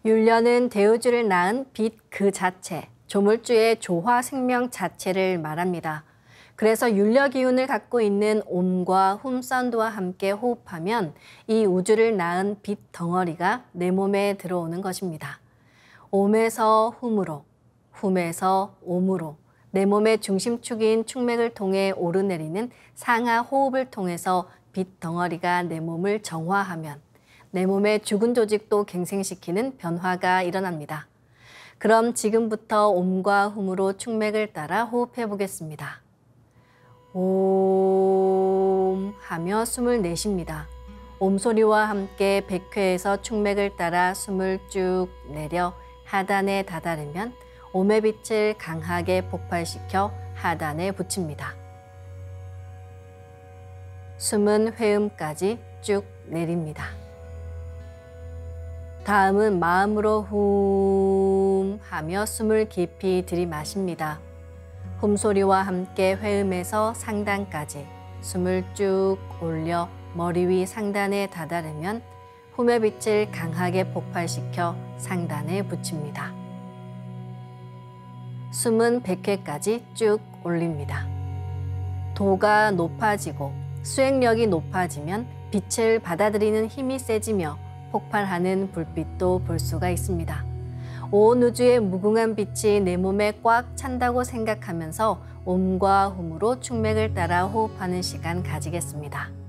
율려는 대우주를 낳은 빛 그 자체, 조물주의 조화 생명 자체를 말합니다. 그래서 율려 기운을 갖고 있는 옴과 훔 사운드와 함께 호흡하면 이 우주를 낳은 빛 덩어리가 내 몸에 들어오는 것입니다. 옴에서 훔으로, 훔에서 옴으로 내 몸의 중심축인 축맥을 통해 오르내리는 상하 호흡을 통해서 빛 덩어리가 내 몸을 정화하면 내 몸의 죽은 조직도 갱생시키는 변화가 일어납니다. 그럼 지금부터 옴과 훔으로 축맥을 따라 호흡해 보겠습니다. 옴 하며 숨을 내쉽니다. 옴소리와 함께 백회에서 축맥을 따라 숨을 쭉 내려 하단에 다다르면 옴의 빛을 강하게 폭발시켜 하단에 붙입니다. 숨은 회음까지 쭉 내립니다. 다음은 마음으로 훔 하며 숨을 깊이 들이마십니다. 훔소리와 함께 회음에서 상단까지 숨을 쭉 올려 머리 위 상단에 다다르면 훔의 빛을 강하게 폭발시켜 상단에 붙입니다. 숨은 100회까지 쭉 올립니다. 도가 높아지고 수행력이 높아지면 빛을 받아들이는 힘이 세지며 폭발하는 불빛도 볼 수가 있습니다. 온 우주의 무궁한 빛이 내 몸에 꽉 찬다고 생각하면서 옴과 훔으로 축맥을 따라 호흡하는 시간 가지겠습니다.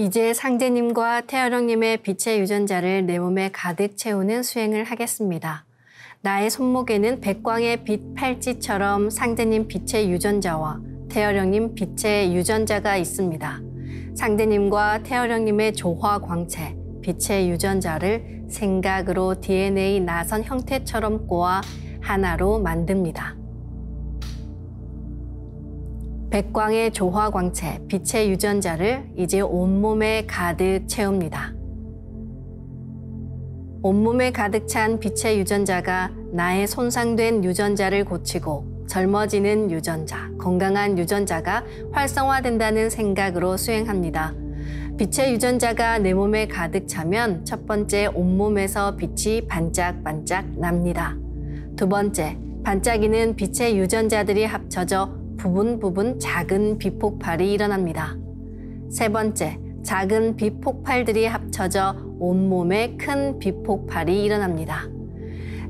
이제 상제님과 태어령님의 빛의 유전자를 내 몸에 가득 채우는 수행을 하겠습니다. 나의 손목에는 백광의 빛 팔찌처럼 상제님 빛의 유전자와 태어령님 빛의 유전자가 있습니다. 상제님과 태어령님의 조화 광채, 빛의 유전자를 생각으로 DNA 나선 형태처럼 꼬아 하나로 만듭니다. 백광의 조화 광채, 빛의 유전자를 이제 온몸에 가득 채웁니다. 온몸에 가득 찬 빛의 유전자가 나의 손상된 유전자를 고치고 젊어지는 유전자, 건강한 유전자가 활성화된다는 생각으로 수행합니다. 빛의 유전자가 내 몸에 가득 차면 첫 번째, 온몸에서 빛이 반짝반짝 납니다. 두 번째, 반짝이는 빛의 유전자들이 합쳐져 부분 작은 빛폭발이 일어납니다. 세 번째, 작은 빛폭발들이 합쳐져 온몸에 큰 빛폭발이 일어납니다.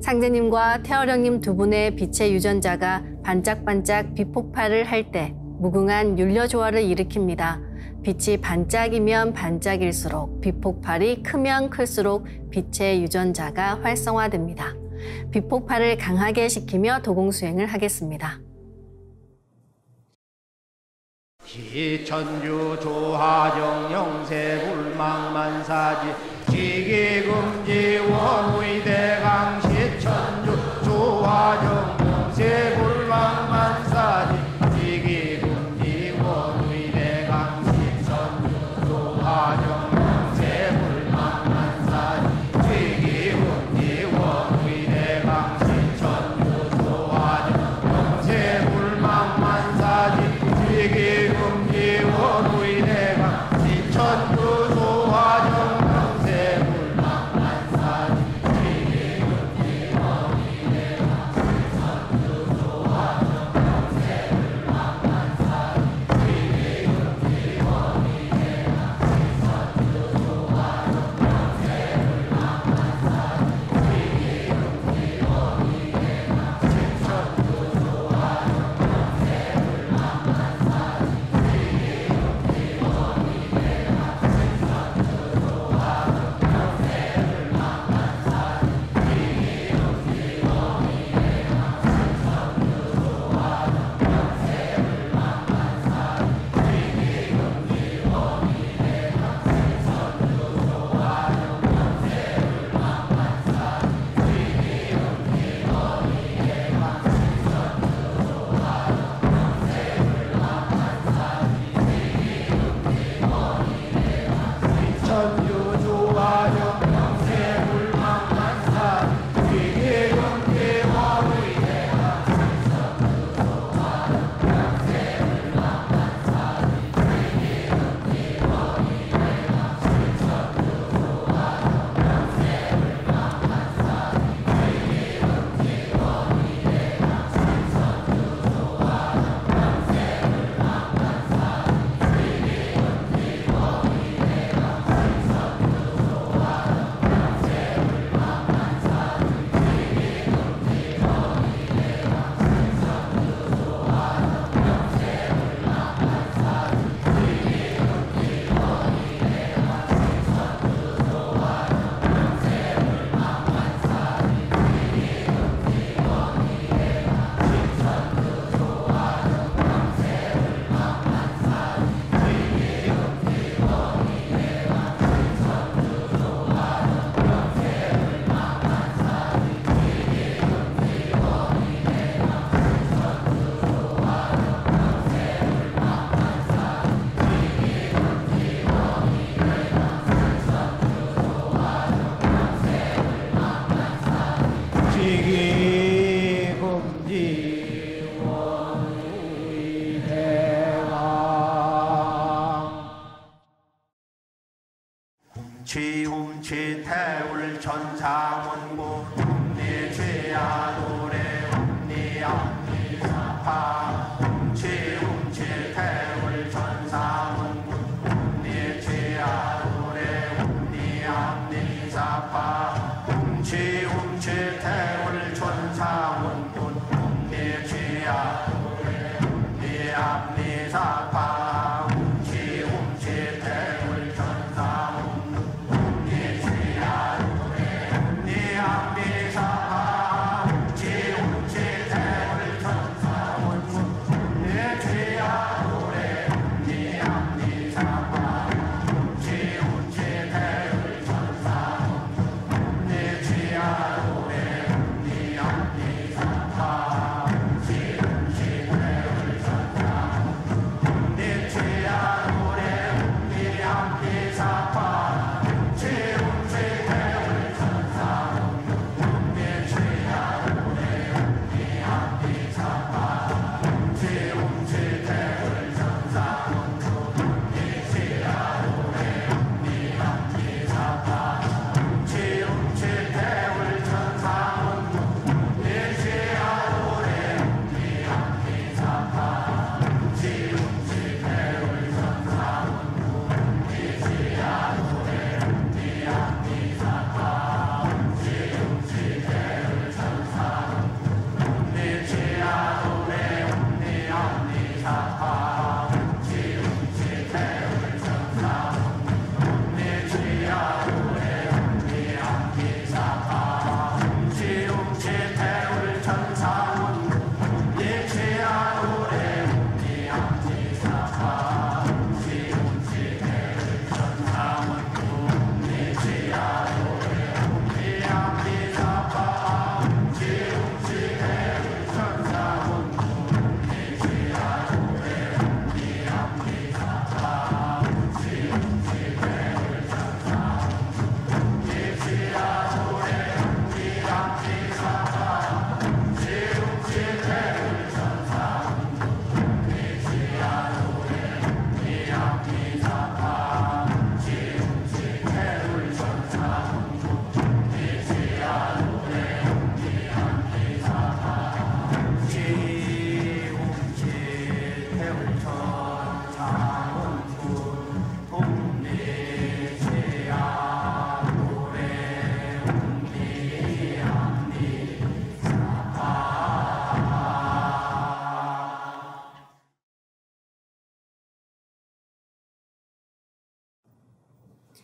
상제님과 태어령님 두 분의 빛의 유전자가 반짝반짝 빛폭발을 할 때 무궁한 율려조화를 일으킵니다. 빛이 반짝이면 반짝일수록 빛폭발이 크면 클수록 빛의 유전자가 활성화됩니다. 빛폭발을 강하게 시키며 도공수행을 하겠습니다. 기천주 조하정 영세불망만사지 지기금지 원의대강 시천주 조하정 영세불망만사지 지기금지 원의대강 시천주 조하정 영세불망만사지 지기금지 원의대강 시천주 조하정 영세불망만사지 지기금지 원의대강 시천주 조하정 영세불망만사지 지기금지 원의대강 시천주 조하정 영세불망만사지 지기금지 원의대강 시천주 조하정 영세불망만사지 지기금지 원의대강 시천주 조하정 지움치 태울 천상원고 ум니 죄야 노래 ум니 앞니 사파 지움치 태울 천상원고 ум니 죄야 노래 ум니 앞니 사파 지움치 태울 천상원고 ум니 죄야 노래 ум니 앞니 사파 지움치 태울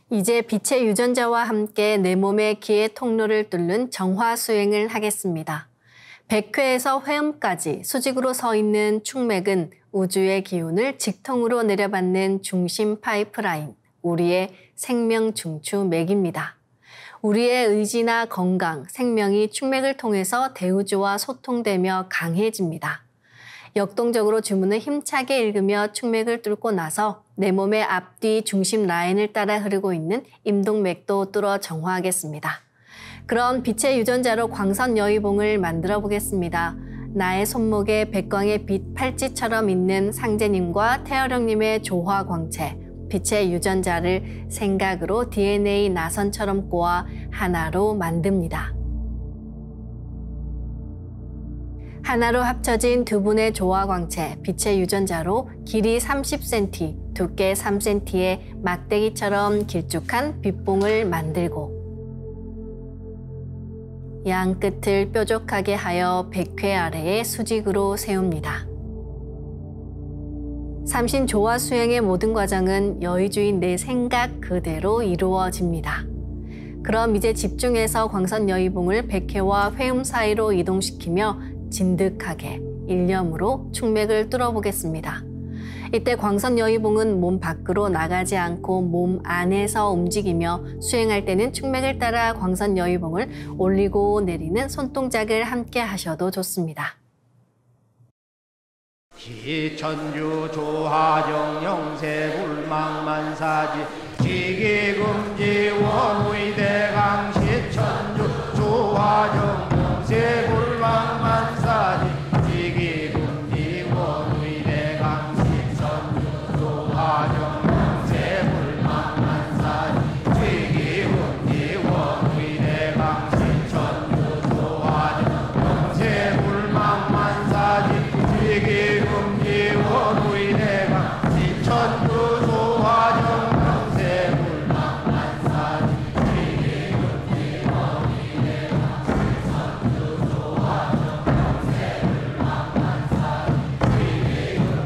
이제 빛의 유전자와 함께 내 몸의 기의 통로를 뚫는 정화 수행을 하겠습니다. 백회에서 회음까지 수직으로 서 있는 축맥은 우주의 기운을 직통으로 내려받는 중심 파이프라인, 우리의 생명 중추맥입니다. 우리의 의지나 건강, 생명이 축맥을 통해서 대우주와 소통되며 강해집니다. 역동적으로 주문을 힘차게 읽으며 축맥을 뚫고 나서 내 몸의 앞뒤 중심 라인을 따라 흐르고 있는 임동맥도 뚫어 정화하겠습니다. 그런 빛의 유전자로 광선 여의봉을 만들어 보겠습니다. 나의 손목에 백광의 빛 팔찌처럼 있는 상제님과 태어령님의 조화 광채, 빛의 유전자를 생각으로 DNA 나선처럼 꼬아 하나로 만듭니다. 하나로 합쳐진 두 분의 조화 광채, 빛의 유전자로 길이 30cm, 두께 3cm의 막대기처럼 길쭉한 빛봉을 만들고 양 끝을 뾰족하게 하여 백회 아래에 수직으로 세웁니다. 삼신 조화 수행의 모든 과정은 여의주인 내 생각 그대로 이루어집니다. 그럼 이제 집중해서 광선 여의봉을 백회와 회음 사이로 이동시키며 진득하게 일념으로 축맥을 뚫어보겠습니다. 이때 광선 여의봉은 몸 밖으로 나가지 않고 몸 안에서 움직이며 수행할 때는 축맥을 따라 광선 여의봉을 올리고 내리는 손동작을 함께 하셔도 좋습니다. 기천주 조하정 영세 불망만사지 지기금지 원의대강 시천주 조하정 영세 불망만사지 지기금지 원의대강 시천주 조하정 영세 불망만사지 지기금지 원의대강 시천주 조하정 영세 불망만사지 지기금지 원의대강 시천주 조하정 영세 불망만사지 지기금지 원의대강 시천주 조하정 영세 불망만사지 지기금지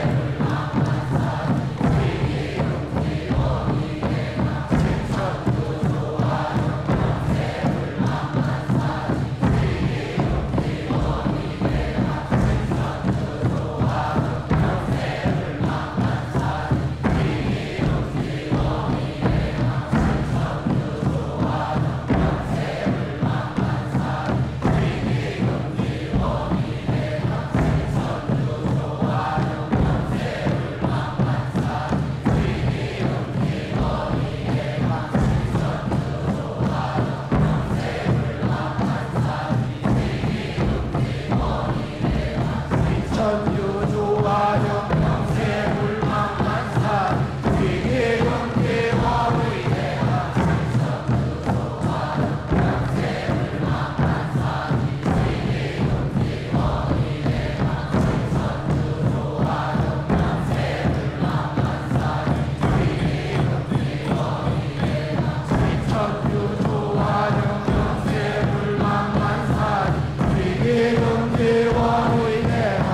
원의대강 시천주 조하정 영세 불망만사지 지기금지 원의대강 시천주 조하정 영세 불망만사지 천주 조하정 영세 불망만사지 지기금지 원의대강 시천주 조하정 영세 불망만사지 지기금지 원의대강 시천주 조하정 영세 불망만사지 지기금지 원의대강 시천주 조하정 영세 불망만사지 지기금지 원의대강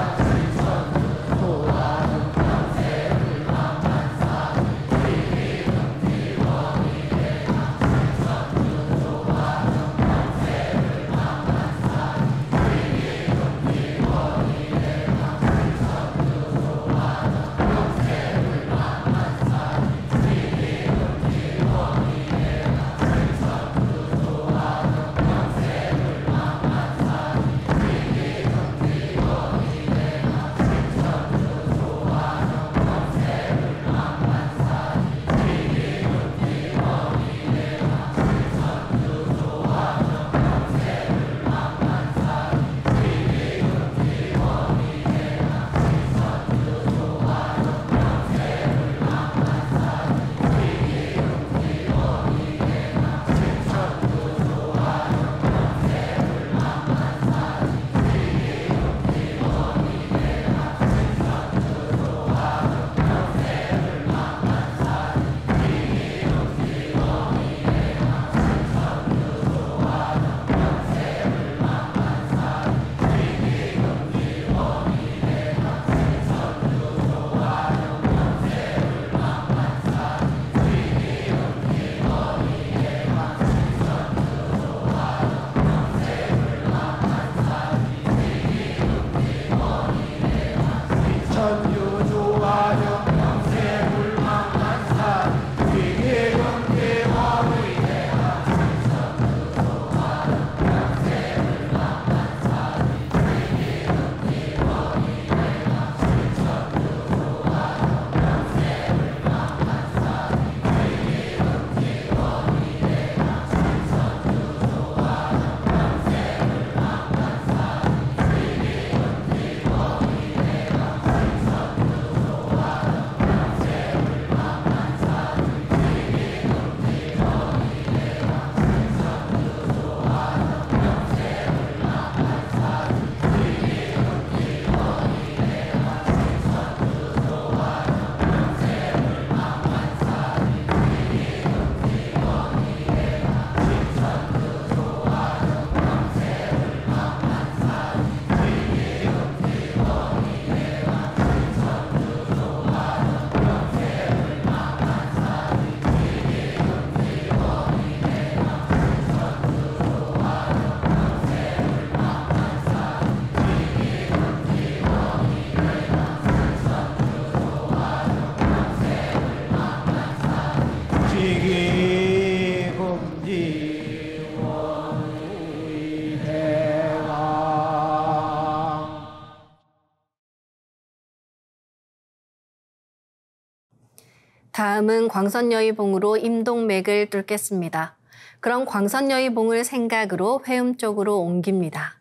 다음은 광선여의봉으로 임동맥을 뚫겠습니다. 그럼 광선여의봉을 생각으로 회음 쪽으로 옮깁니다.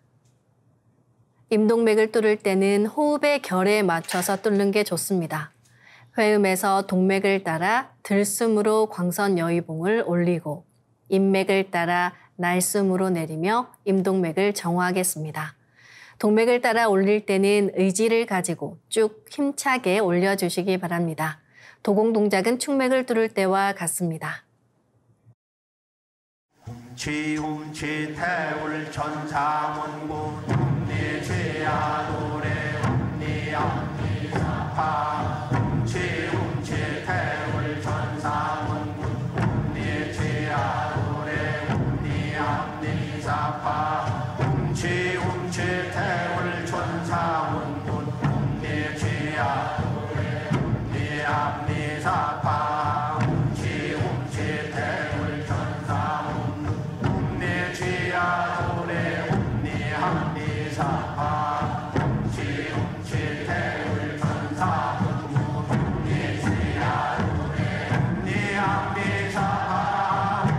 임동맥을 뚫을 때는 호흡의 결에 맞춰서 뚫는 게 좋습니다. 회음에서 동맥을 따라 들숨으로 광선여의봉을 올리고 인맥을 따라 날숨으로 내리며 임동맥을 정화하겠습니다. 동맥을 따라 올릴 때는 의지를 가지고 쭉 힘차게 올려주시기 바랍니다. 도공 동작은 축맥을 뚫을 때와 같습니다. 지움치 태울 천사문구 내 죄야 노래 내 암니 사파 지움치 태울 천사문구 내 죄야 노래 내 암니 사파 지움치 태울 천사문구 내 죄야 노래 내 암니 사파 지움치 태울 천사문구 내 죄야 노래 내 암니 사파 지움치 태울 천사문구 내 죄야 노래 내 암니 사파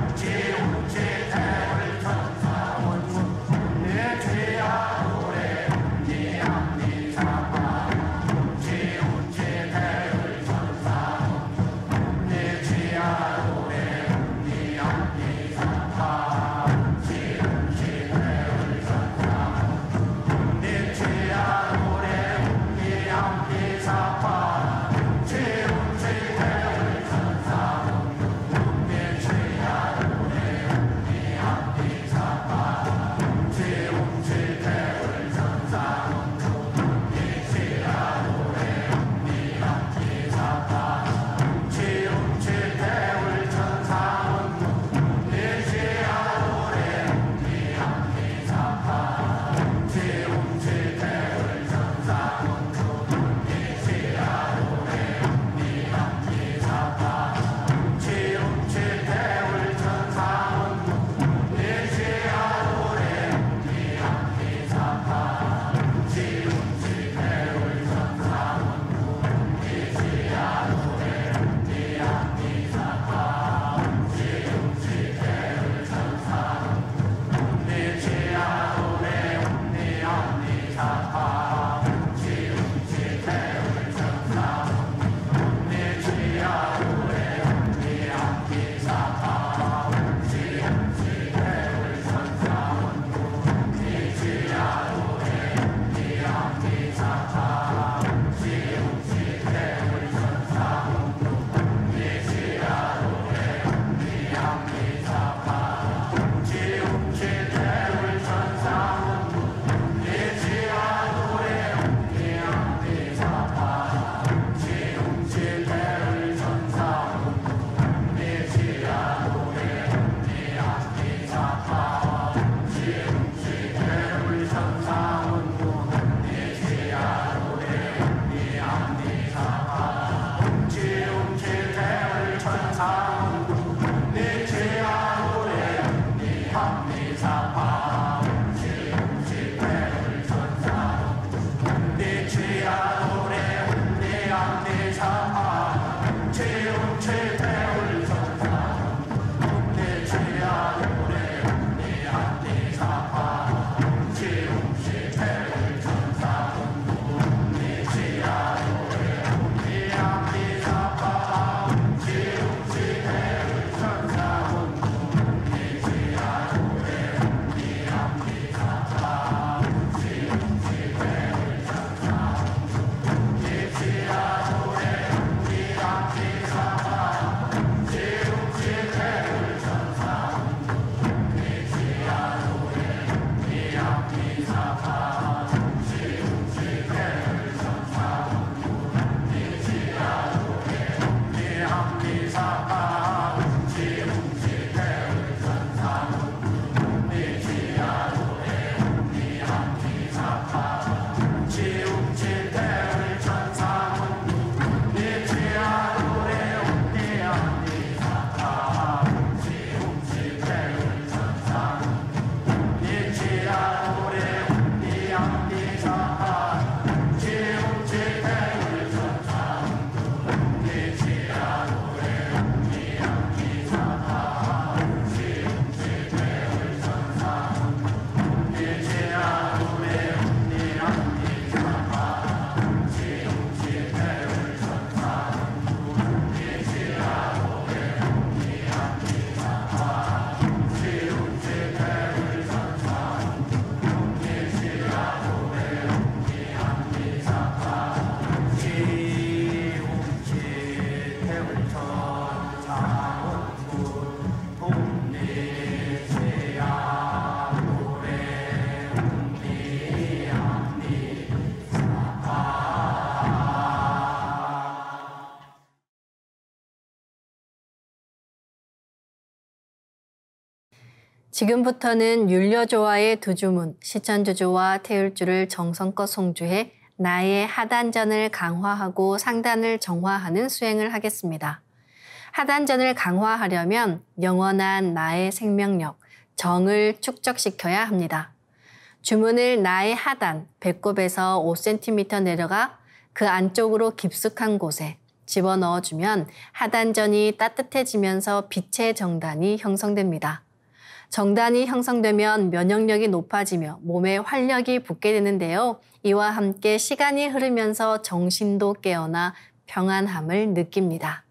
지움치 태울 천사문구 내 죄야 노래 내 암니 사파 지움치 태울 천사문구 내 죄야 노래 내 암니 사파 지움치 태울 천사문구 내 지금부터는 율려조와의 두 주문, 시천주조와 태율주를 정성껏 송주해 나의 하단전을 강화하고 상단을 정화하는 수행을 하겠습니다. 하단전을 강화하려면 영원한 나의 생명력, 정을 축적시켜야 합니다. 주문을 나의 하단, 배꼽에서 5cm 내려가 그 안쪽으로 깊숙한 곳에 집어넣어주면 하단전이 따뜻해지면서 빛의 정단이 형성됩니다. 정단이 형성되면 면역력이 높아지며 몸에 활력이 붙게 되는데요. 이와 함께 시간이 흐르면서 정신도 깨어나 평안함을 느낍니다.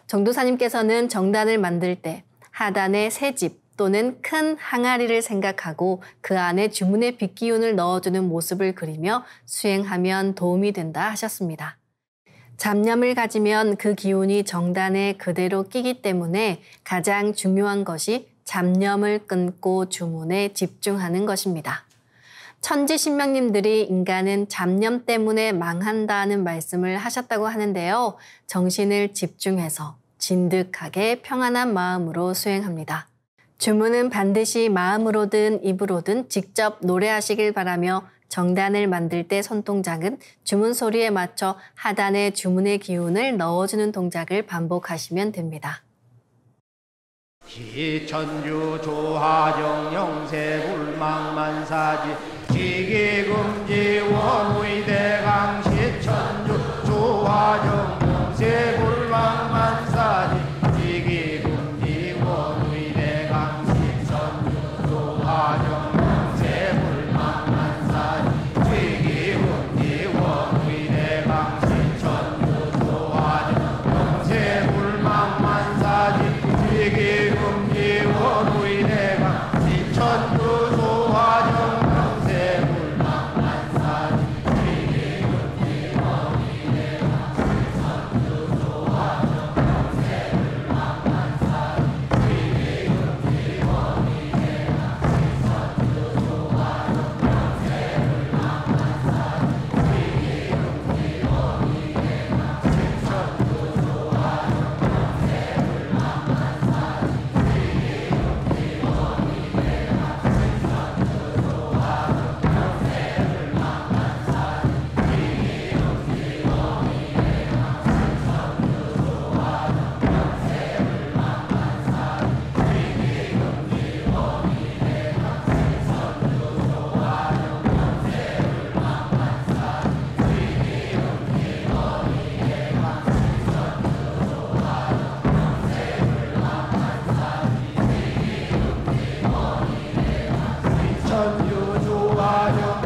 정도사님께서는 정단을 만들 때 하단에 새 집 또는 큰 항아리를 생각하고 그 안에 주문의 빛기운을 넣어주는 모습을 그리며 수행하면 도움이 된다 하셨습니다. 잡념을 가지면 그 기운이 정단에 그대로 끼기 때문에 가장 중요한 것이 잡념을 끊고 주문에 집중하는 것입니다. 천지신명님들이 인간은 잡념 때문에 망한다는 말씀을 하셨다고 하는데요. 정신을 집중해서 진득하게 평안한 마음으로 수행합니다. 주문은 반드시 마음으로든 입으로든 직접 노래하시길 바라며 정단을 만들 때 손동작은 주문 소리에 맞춰 하단에 주문의 기운을 넣어주는 동작을 반복하시면 됩니다. 시천주 조하정 영세불망만사지 지기금지 원의대강 시천주 조하정 영세불망만사지 지기금지 원의대강 시천주 조하정 영세불망만사지 지기금지 원의대강 시천주 조하정 영세불망만사지 지기금지 원의대강 시천주 조하정 영세불망만사지 지기금지 원의대강 시천주 조하정 영세불망만사지 지기금지 원의대강 시천주 조하정 영세불망만사지 지기금지 원의대강 시천주 조하정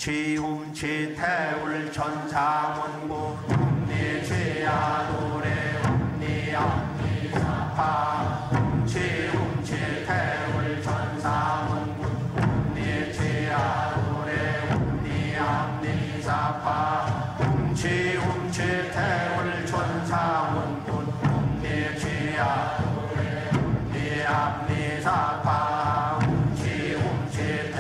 지운치 태울 천사문고 내 죄야 노래 내 앞니사파 지운치 태울 천사문고 내 죄야 노래 내 앞니사파 지운치 태울 천사문고 내 죄야 노래 내 앞니사파 지운치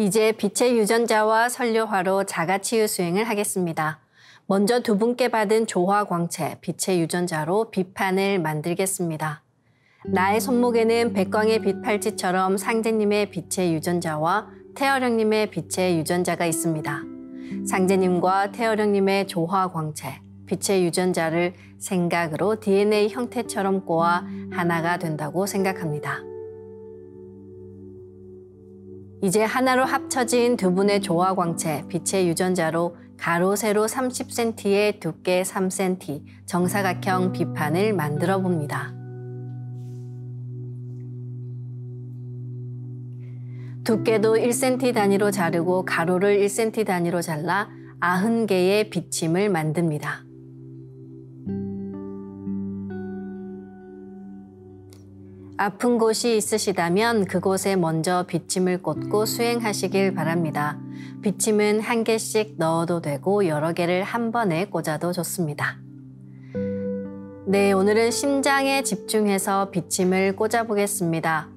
이제 빛의 유전자와 설료화로 자가치유 수행을 하겠습니다. 먼저 두 분께 받은 조화광채, 빛의 유전자로 빛판을 만들겠습니다. 나의 손목에는 백광의 빛 팔찌처럼 상제님의 빛의 유전자와 태어령님의 빛의 유전자가 있습니다. 상제님과 태어령님의 조화광채, 빛의 유전자를 생각으로 DNA 형태처럼 꼬아 하나가 된다고 생각합니다. 이제 하나로 합쳐진 두 분의 조화광채, 빛의 유전자로 가로 세로 30cm에 두께 3cm 정사각형 비판을 만들어 봅니다. 두께도 1cm 단위로 자르고 가로를 1cm 단위로 잘라 90개의 비침을 만듭니다. 아픈 곳이 있으시다면 그곳에 먼저 비침을 꽂고 수행하시길 바랍니다. 비침은 한 개씩 넣어도 되고 여러 개를 한 번에 꽂아도 좋습니다. 네, 오늘은 심장에 집중해서 비침을 꽂아보겠습니다.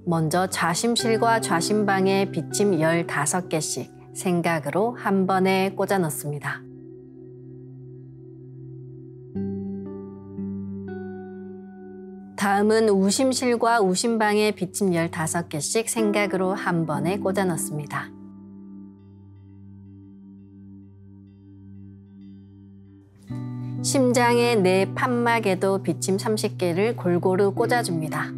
먼저 좌심실과 좌심방에 비침 15개씩 생각으로 한 번에 꽂아 넣습니다. 다음은 우심실과 우심방에 비침 15개씩 생각으로 한 번에 꽂아 넣습니다. 심장의 내 판막에도 비침 30개를 골고루 꽂아줍니다.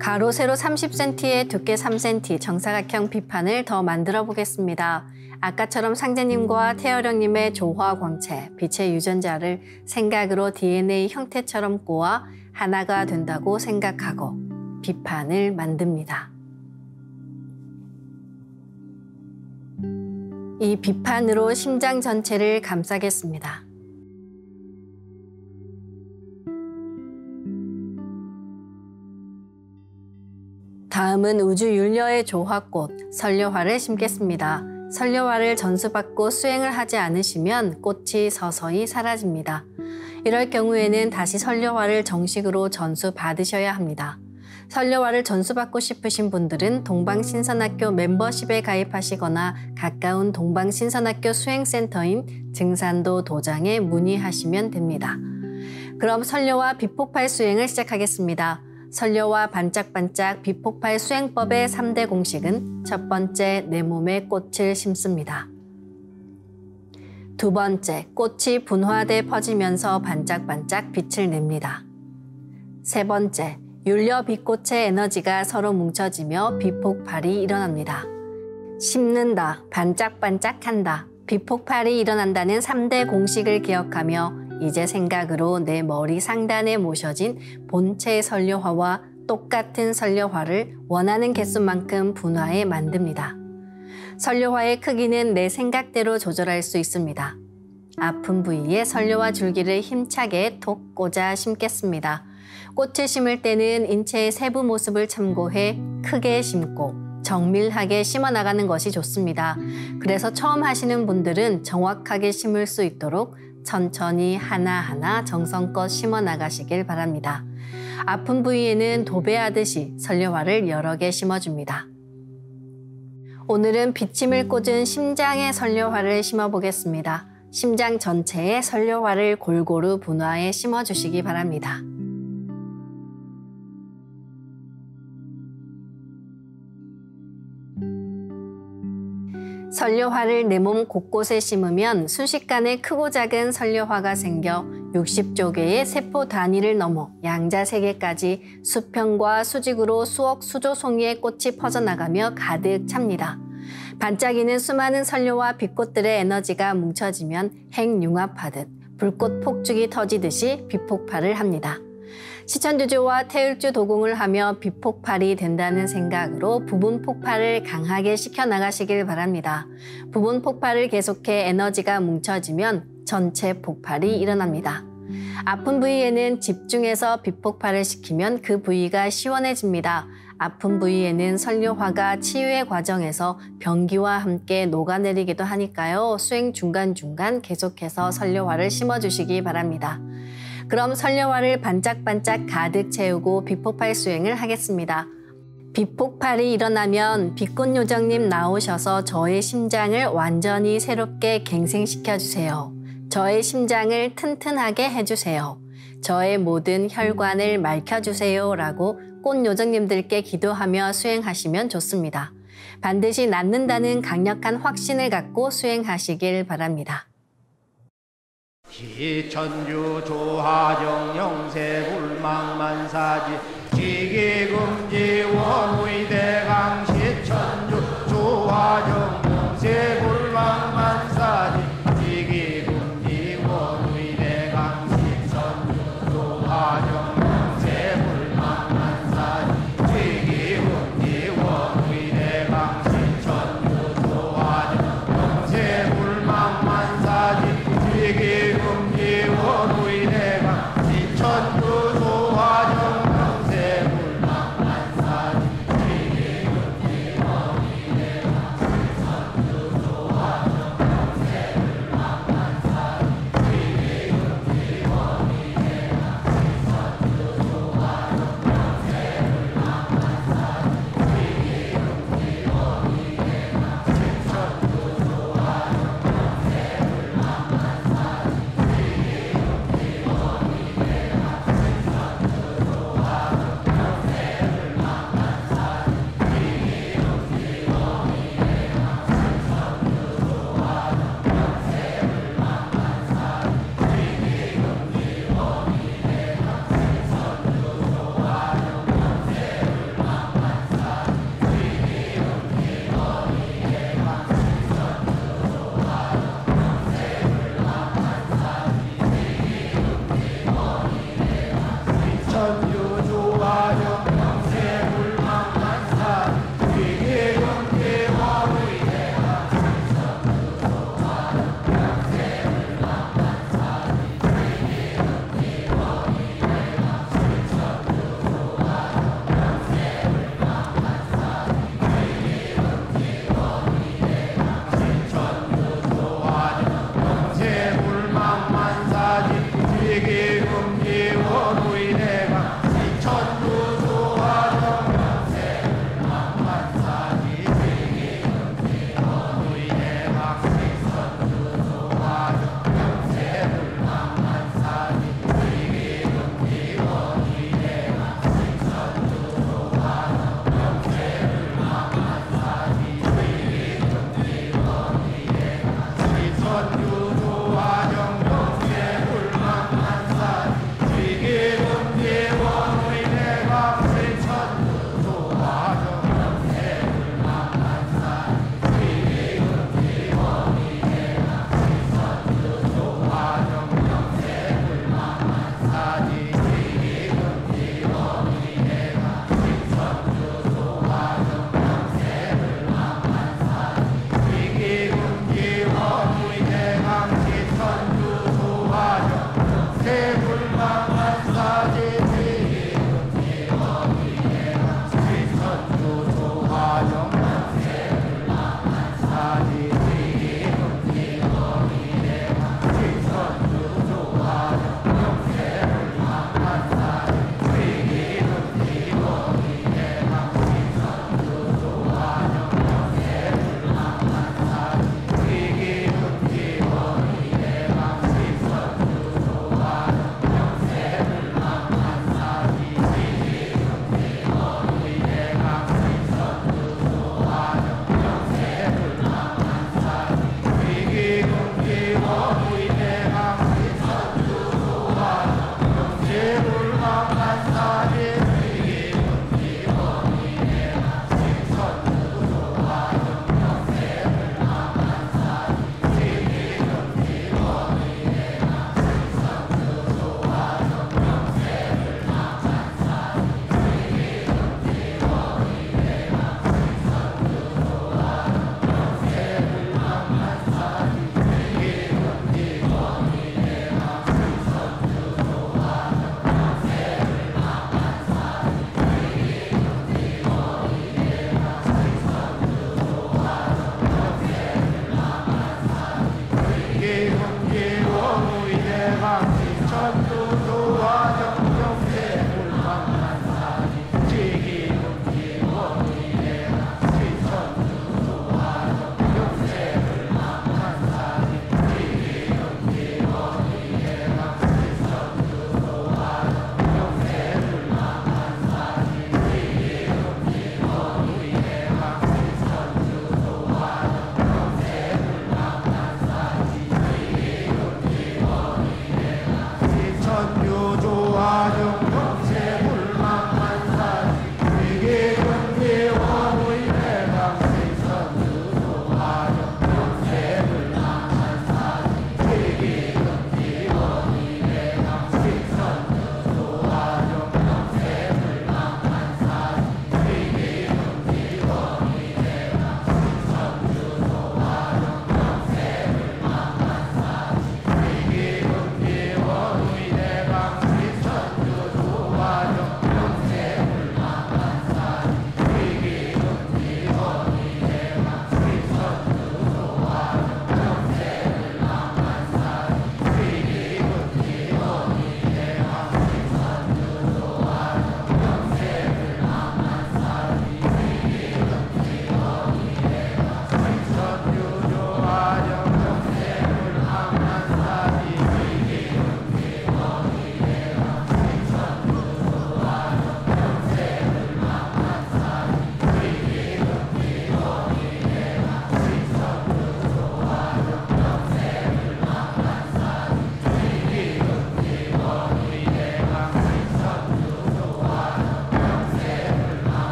가로 세로 30cm에 두께 3cm 정사각형 비판을 더 만들어 보겠습니다. 아까처럼 상제님과 태어령님의 조화광채, 빛의 유전자를 생각으로 DNA 형태처럼 꼬아 하나가 된다고 생각하고 비판을 만듭니다. 이 비판으로 심장 전체를 감싸겠습니다. 다음은 우주율녀의 조화꽃, 설려화를 심겠습니다. 설려화를 전수받고 수행을 하지 않으시면 꽃이 서서히 사라집니다. 이럴 경우에는 다시 설려화를 정식으로 전수받으셔야 합니다. 설려화를 전수받고 싶으신 분들은 동방신선학교 멤버십에 가입하시거나 가까운 동방신선학교 수행센터인 증산도 도장에 문의하시면 됩니다. 그럼 설려화 비폭발 수행을 시작하겠습니다. 설려화 반짝반짝 비폭발 수행법의 3대 공식은 첫 번째, 내 몸에 꽃을 심습니다. 두 번째, 꽃이 분화돼 퍼지면서 반짝반짝 빛을 냅니다. 세 번째, 율려 빛꽃의 에너지가 서로 뭉쳐지며 비폭발이 일어납니다. 심는다, 반짝반짝한다, 비폭발이 일어난다는 3대 공식을 기억하며 이제 생각으로 내 머리 상단에 모셔진 본체 설려화와 똑같은 설려화를 원하는 개수만큼 분화해 만듭니다. 설려화의 크기는 내 생각대로 조절할 수 있습니다. 아픈 부위에 설려화 줄기를 힘차게 톡 꽂아 심겠습니다. 꽃을 심을 때는 인체의 세부 모습을 참고해 크게 심고 정밀하게 심어 나가는 것이 좋습니다. 그래서 처음 하시는 분들은 정확하게 심을 수 있도록 천천히 하나하나 정성껏 심어 나가시길 바랍니다. 아픈 부위에는 도배하듯이 설려화를 여러 개 심어줍니다. 오늘은 비침을 꽂은 심장에 설려화를 심어보겠습니다. 심장 전체에 설려화를 골고루 분화해 심어주시기 바랍니다. 설려화를 내 몸 곳곳에 심으면 순식간에 크고 작은 설려화가 생겨 60조 개의 세포 단위를 넘어 양자 세계까지 수평과 수직으로 수억 수조 송이의 꽃이 퍼져나가며 가득 찹니다. 반짝이는 수많은 설려화 빛꽃들의 에너지가 뭉쳐지면 핵융합하듯 불꽃 폭죽이 터지듯이 비폭발을 합니다. 시천주조와 태을주 도공을 하며 비폭발이 된다는 생각으로 부분 폭발을 강하게 시켜나가시길 바랍니다. 부분 폭발을 계속해 에너지가 뭉쳐지면 전체 폭발이 일어납니다. 아픈 부위에는 집중해서 비폭발을 시키면 그 부위가 시원해집니다. 아픈 부위에는 설려화가 치유의 과정에서 병기와 함께 녹아내리기도 하니까요. 수행 중간중간 계속해서 설려화를 심어주시기 바랍니다. 그럼 설려화를 반짝반짝 가득 채우고 비폭발 수행을 하겠습니다. 비폭발이 일어나면 빛꽃요정님 나오셔서 저의 심장을 완전히 새롭게 갱생시켜주세요. 저의 심장을 튼튼하게 해주세요. 저의 모든 혈관을 맑혀주세요 라고 꽃요정님들께 기도하며 수행하시면 좋습니다. 반드시 낫는다는 강력한 확신을 갖고 수행하시길 바랍니다. 시천주 조화정 영세불망만사지 지기금지 원의대강 시천주 조화정 영세불망만사지 지기금지 원의대강 시천주 조화정 영세불망만사지 지기금지 원의대강 시천주 조화정 영세불망만사지 지기금지 원의대강 시천주 조화정 영세불망만사지 지기금지 원의대강 시천주 조화정 영세불망만사지 지기금지 원의대강 시천주 조화정 영세불망만사지 지기금지 원의대강 시천주 조화정 영세불망만사지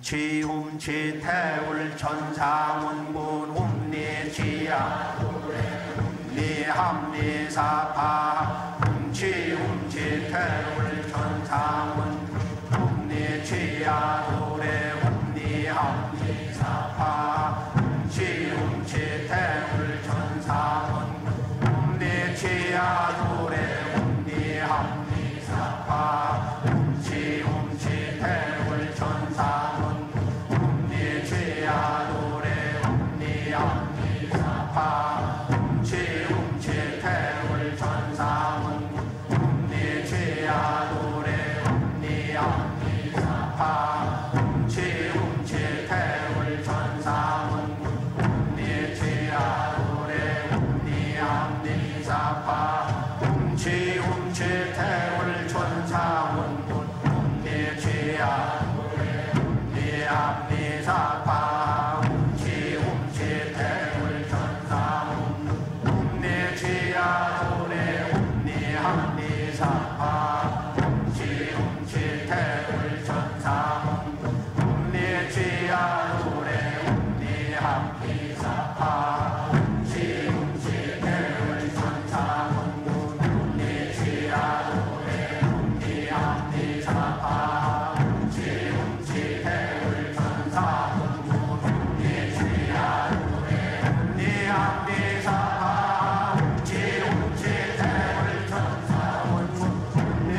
훔치 태울 천상원군 훔리지야 훔리합리사파 훔치 태울 천상원 훔리지야 노래 훔리합리사파 훔치 태울 천상원 훔리지야 노래 훔리합리사파 훔치 태울 천상원 훔리지야 노래 훔리합리사파 훔치 태울 천상원 훔리지야 노래 훔리합리사파 훔치 태울 천상원 훔리지야 노래 훔리합리사파 훔치 태울 천상원 훔리지야 훔리합리사파 훔치 태울 천상원 훔리지야 노래 훔리합리사파 훔치 태울 천상원 훔리지야 노래 훔리합리사파 훔치 태울 천상원 훔리지야 노래 훔리합리사파 훔치 태울 천상원 훔리지야 노래 훔리합리사파 훔치 태울 천상원 훔리지야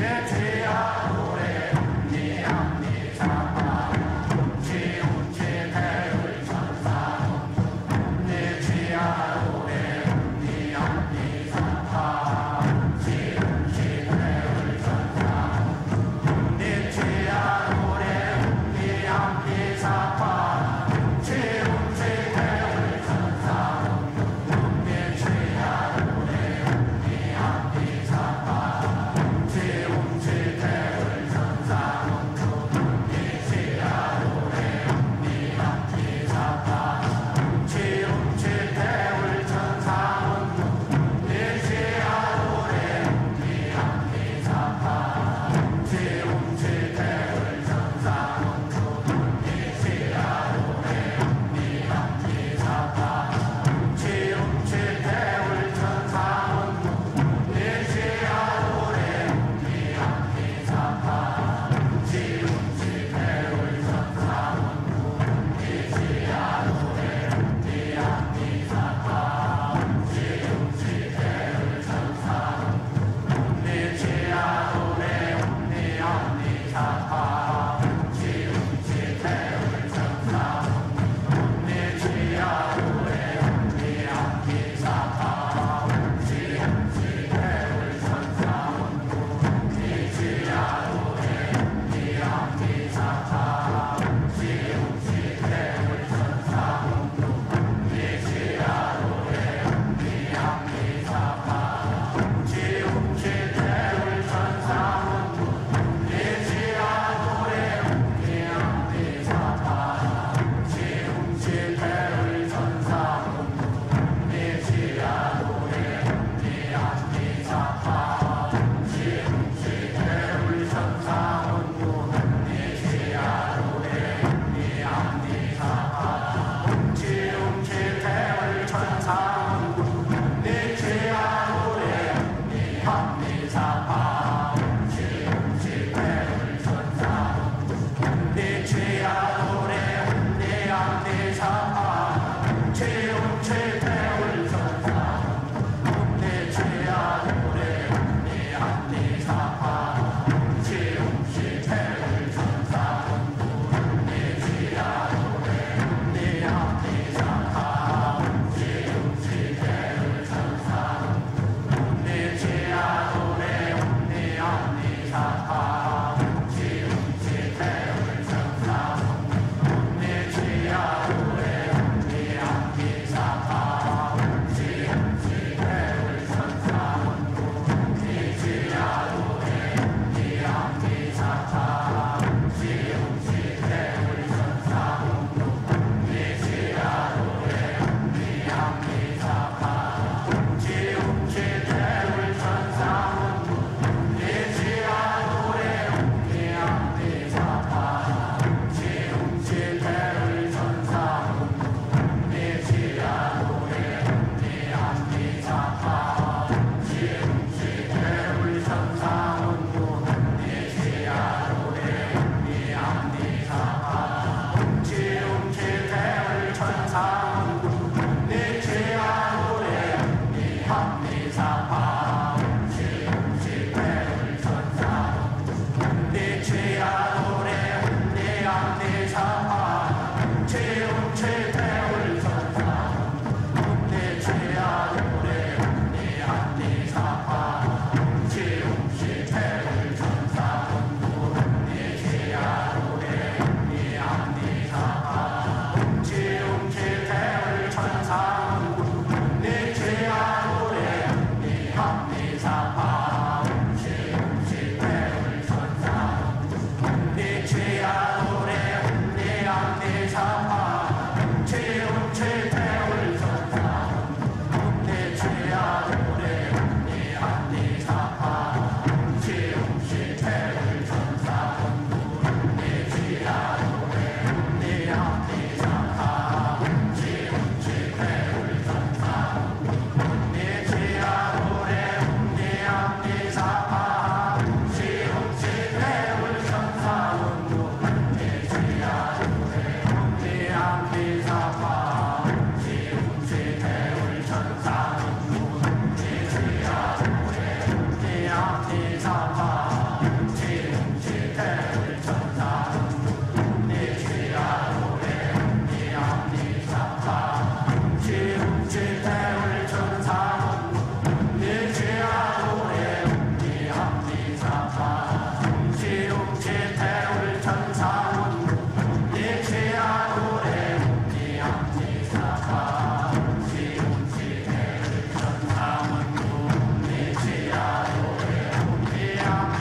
Yeah.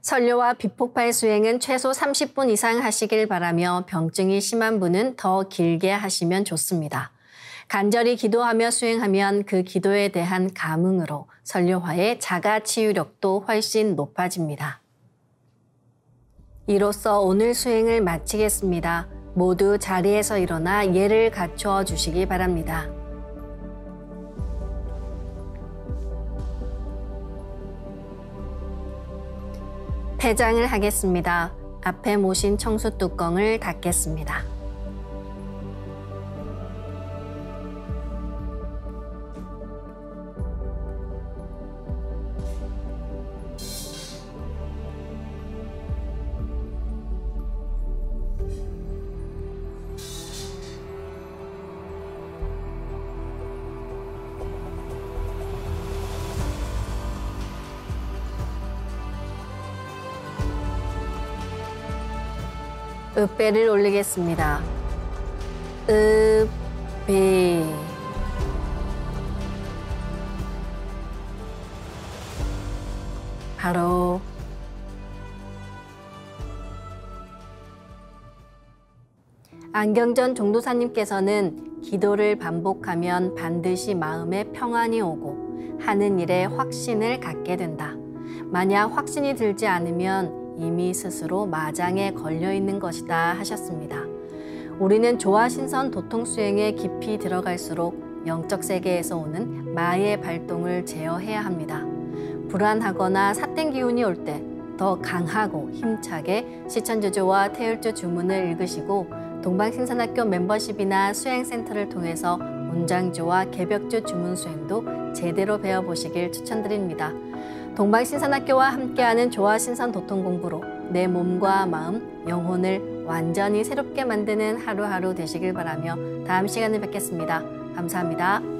설료와 비폭발 수행은 최소 30분 이상 하시길 바라며 병증이 심한 분은 더 길게 하시면 좋습니다. 간절히 기도하며 수행하면 그 기도에 대한 감흥으로 설료화의 자가 치유력도 훨씬 높아집니다. 이로써 오늘 수행을 마치겠습니다. 모두 자리에서 일어나 예를 갖추어 주시기 바랍니다. 폐장을 하겠습니다. 앞에 모신 청수 뚜껑을 닫겠습니다. 읍배를 올리겠습니다. 읍배. 바로 안경전 종도사님께서는 기도를 반복하면 반드시 마음에 평안이 오고 하는 일에 확신을 갖게 된다. 만약 확신이 들지 않으면 이미 스스로 마장에 걸려 있는 것이다 하셨습니다. 우리는 조화신선 도통수행에 깊이 들어갈수록 영적 세계에서 오는 마의 발동을 제어해야 합니다. 불안하거나 사땡 기운이 올 때 더 강하고 힘차게 시천주조와 태율주 주문을 읽으시고 동방신선학교 멤버십이나 수행센터를 통해서 운장주와 개벽주 주문 수행도 제대로 배워보시길 추천드립니다. 동방신선학교와 함께하는 조화신선 도통 공부로 내 몸과 마음, 영혼을 완전히 새롭게 만드는 하루하루 되시길 바라며 다음 시간에 뵙겠습니다. 감사합니다.